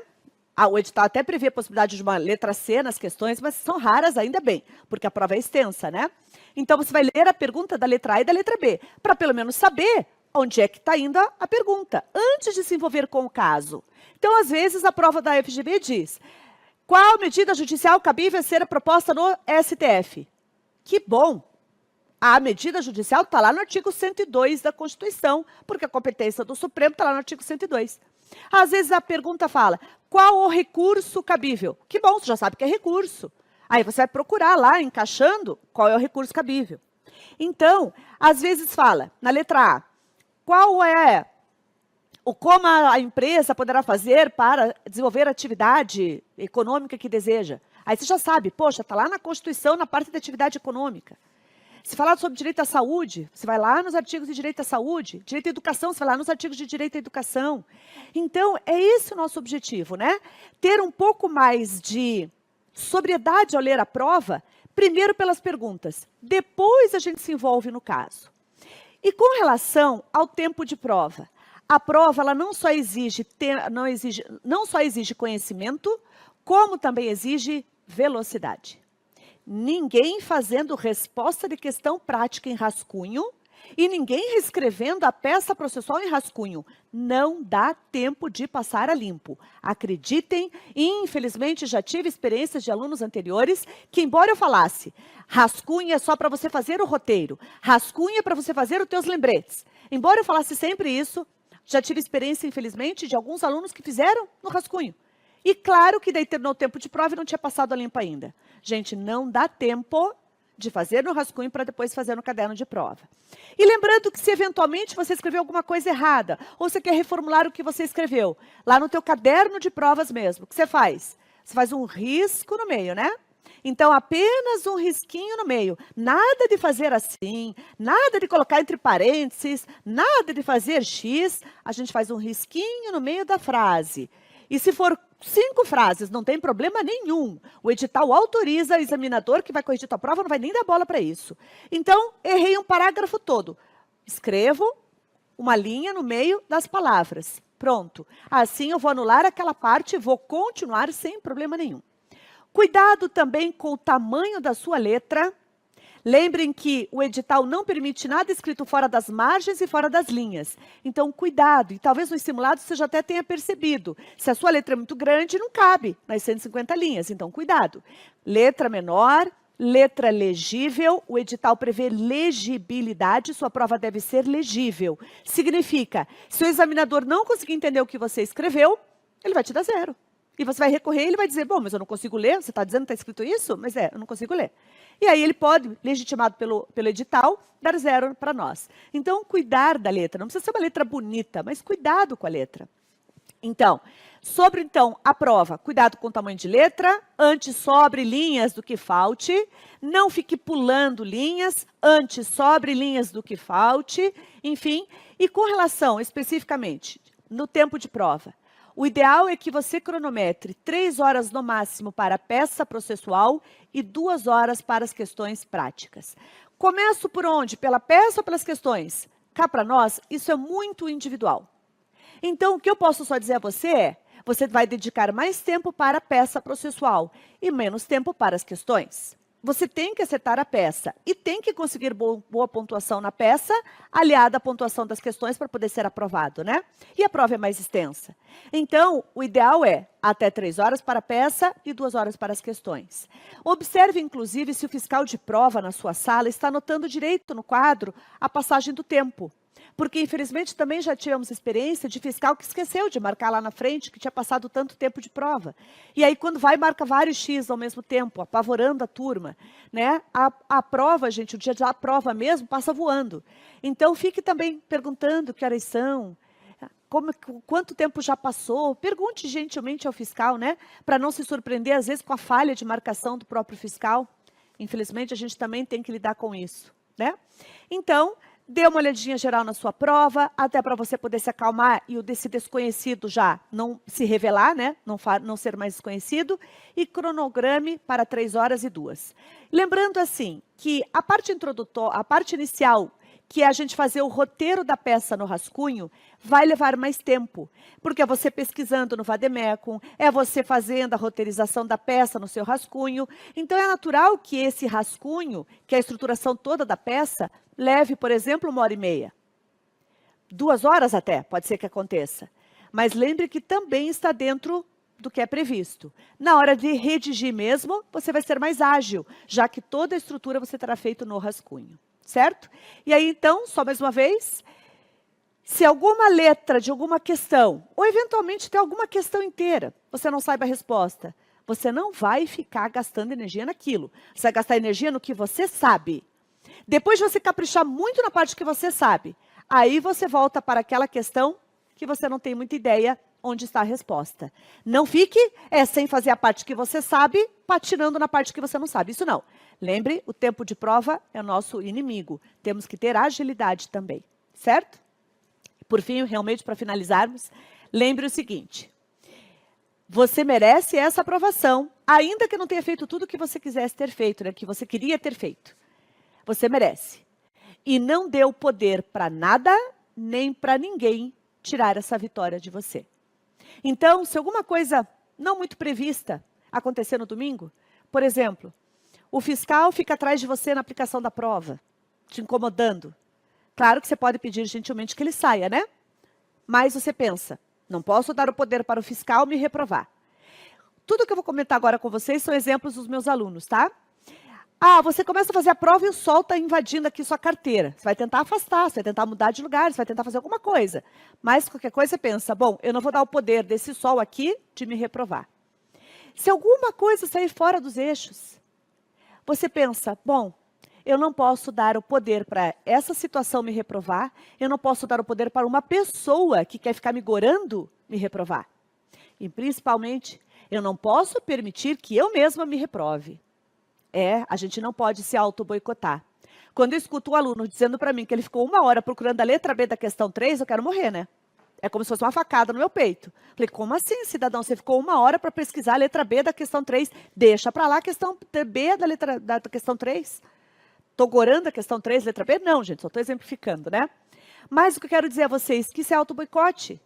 O edital até prevê a possibilidade de uma letra C nas questões, mas são raras ainda bem, porque a prova é extensa, né? Então, você vai ler a pergunta da letra A e da letra B, para pelo menos saber onde é que está indo a pergunta, antes de se envolver com o caso. Então, às vezes, a prova da FGV diz, qual medida judicial cabível a ser proposta no STF? Que bom! A medida judicial está lá no artigo 102 da Constituição, porque a competência do Supremo está lá no artigo 102. Às vezes a pergunta fala, qual o recurso cabível? Que bom, você já sabe que é recurso. Aí você vai procurar lá, encaixando, qual é o recurso cabível. Então, às vezes fala, na letra A, qual é como a empresa poderá fazer para desenvolver a atividade econômica que deseja? Aí você já sabe, poxa, está lá na Constituição, na parte da atividade econômica. Se falar sobre direito à saúde, você vai lá nos artigos de direito à saúde. Direito à educação, você vai lá nos artigos de direito à educação. Então, é esse o nosso objetivo, né? Ter um pouco mais de sobriedade ao ler a prova, primeiro pelas perguntas, depois a gente se envolve no caso. E com relação ao tempo de prova, a prova ela não só exige conhecimento, como também exige velocidade. Ninguém fazendo resposta de questão prática em rascunho e ninguém reescrevendo a peça processual em rascunho. Não dá tempo de passar a limpo. Acreditem, infelizmente já tive experiências de alunos anteriores que, embora eu falasse, rascunho é só para você fazer o roteiro, rascunho é para você fazer os teus lembretes. Embora eu falasse sempre isso, já tive experiência, infelizmente, de alguns alunos que fizeram no rascunho. E claro que daí terminou o tempo de prova e não tinha passado a limpo ainda. Gente, não dá tempo de fazer no rascunho para depois fazer no caderno de prova. E lembrando que se eventualmente você escreveu alguma coisa errada, ou você quer reformular o que você escreveu, lá no teu caderno de provas mesmo, o que você faz? Você faz um risco no meio, né? Então, apenas um risquinho no meio. Nada de fazer assim, nada de colocar entre parênteses, nada de fazer X. A gente faz um risquinho no meio da frase. E se for 5 frases, não tem problema nenhum. O edital autoriza, o examinador que vai corrigir a prova não vai nem dar bola para isso. Então, errei um parágrafo todo. Escrevo uma linha no meio das palavras. Pronto. Assim eu vou anular aquela parte e vou continuar sem problema nenhum. Cuidado também com o tamanho da sua letra. Lembrem que o edital não permite nada escrito fora das margens e fora das linhas. Então, cuidado. E talvez no simulado você já até tenha percebido. Se a sua letra é muito grande, não cabe nas 150 linhas. Então, cuidado. Letra menor, letra legível. O edital prevê legibilidade. Sua prova deve ser legível. Significa, se o examinador não conseguir entender o que você escreveu, ele vai te dar 0. E você vai recorrer e ele vai dizer, bom, mas eu não consigo ler, você está dizendo que está escrito isso? Mas eu não consigo ler. E aí ele pode, legitimado pelo edital, dar 0 para nós. Então, cuidar da letra. Não precisa ser uma letra bonita, mas cuidado com a letra. Então, Sobre, então, a prova, cuidado com o tamanho de letra, antes sobre linhas do que falte, não fique pulando linhas, antes sobre linhas do que falte, enfim. E com relação, especificamente, no tempo de prova, o ideal é que você cronometre 3 horas no máximo para a peça processual e 2 horas para as questões práticas. Começo por onde? Pela peça ou pelas questões? Cá para nós, isso é muito individual. Então, o que eu posso só dizer a você é, você vai dedicar mais tempo para a peça processual e menos tempo para as questões. Você tem que acertar a peça e tem que conseguir boa pontuação na peça, aliada à pontuação das questões para poder ser aprovado, né? E a prova é mais extensa. Então, o ideal é até 3 horas para a peça e 2 horas para as questões. Observe, inclusive, se o fiscal de prova na sua sala está anotando direito no quadro a passagem do tempo. Porque, infelizmente, também já tivemos experiência de fiscal que esqueceu de marcar lá na frente, que tinha passado tanto tempo de prova. E aí, quando vai, marca vários X ao mesmo tempo, apavorando a turma, né? A prova, gente, o dia da prova mesmo, passa voando. Então, fique também perguntando que horas são, quanto tempo já passou. Pergunte gentilmente ao fiscal, né? Para não se surpreender, às vezes, com a falha de marcação do próprio fiscal. Infelizmente, a gente também tem que lidar com isso, né? Então, dê uma olhadinha geral na sua prova, até para você poder se acalmar e o desse desconhecido já não se revelar, né? Não ser mais desconhecido. E cronograme para 3 horas e 2. Lembrando assim, que a parte introdutória, a parte inicial, que é a gente fazer o roteiro da peça no rascunho, vai levar mais tempo. Porque é você pesquisando no Vademecum, é você fazendo a roteirização da peça no seu rascunho. Então, é natural que esse rascunho, que é a estruturação toda da peça, leve, por exemplo, 1h30. 2 horas até, pode ser que aconteça. Mas lembre que também está dentro do que é previsto. Na hora de redigir mesmo, você vai ser mais ágil, já que toda a estrutura você terá feito no rascunho. Certo? E aí, então, só mais uma vez, se alguma letra de alguma questão, ou eventualmente tem alguma questão inteira, você não saiba a resposta, você não vai ficar gastando energia naquilo. Você vai gastar energia no que você sabe. Depois de você caprichar muito na parte que você sabe, aí você volta para aquela questão que você não tem muita ideia onde está a resposta. Não fique sem fazer a parte que você sabe, patinando na parte que você não sabe. Isso não. Lembre, o tempo de prova é o nosso inimigo. Temos que ter agilidade também, certo? Por fim, realmente, para finalizarmos, lembre o seguinte. Você merece essa aprovação, ainda que não tenha feito tudo o que você quisesse ter feito, né? Que você queria ter feito. Você merece. E não deu poder para nada, nem para ninguém tirar essa vitória de você. Então, se alguma coisa não muito prevista acontecer no domingo, por exemplo, o fiscal fica atrás de você na aplicação da prova, te incomodando. Claro que você pode pedir gentilmente que ele saia, né? Mas você pensa, não posso dar o poder para o fiscal me reprovar. Tudo que eu vou comentar agora com vocês são exemplos dos meus alunos, tá? Você começa a fazer a prova e o sol está invadindo aqui sua carteira. Você vai tentar afastar, você vai tentar mudar de lugar, você vai tentar fazer alguma coisa. Mas qualquer coisa você pensa, bom, eu não vou dar o poder desse sol aqui de me reprovar. Se alguma coisa sair fora dos eixos, você pensa, bom, eu não posso dar o poder para essa situação me reprovar, eu não posso dar o poder para uma pessoa que quer ficar me gorando me reprovar. E principalmente, eu não posso permitir que eu mesma me reprove. A gente não pode se auto-boicotar. Quando eu escuto um aluno dizendo para mim que ele ficou 1 hora procurando a letra B da questão 3, eu quero morrer, né? É como se fosse uma facada no meu peito. Falei, como assim, cidadão? Você ficou 1 hora para pesquisar a letra B da questão 3. Deixa para lá a questão B da questão 3. Estou gorando a questão 3, letra B? Não, gente, só estou exemplificando, né? Mas o que eu quero dizer a vocês é que isso é auto-boicote.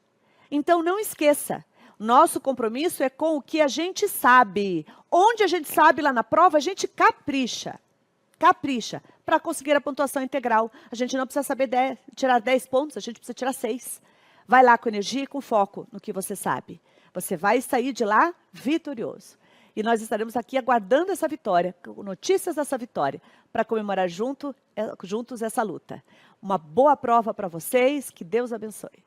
Então, não esqueça. Nosso compromisso é com o que a gente sabe. Onde a gente sabe lá na prova, a gente capricha. Capricha. Para conseguir a pontuação integral. A gente não precisa saber tirar 10 pontos, a gente precisa tirar 6. Vai lá com energia e com foco no que você sabe. Você vai sair de lá vitorioso. E nós estaremos aqui aguardando essa vitória, com notícias dessa vitória, para comemorar juntos essa luta. Uma boa prova para vocês, que Deus abençoe.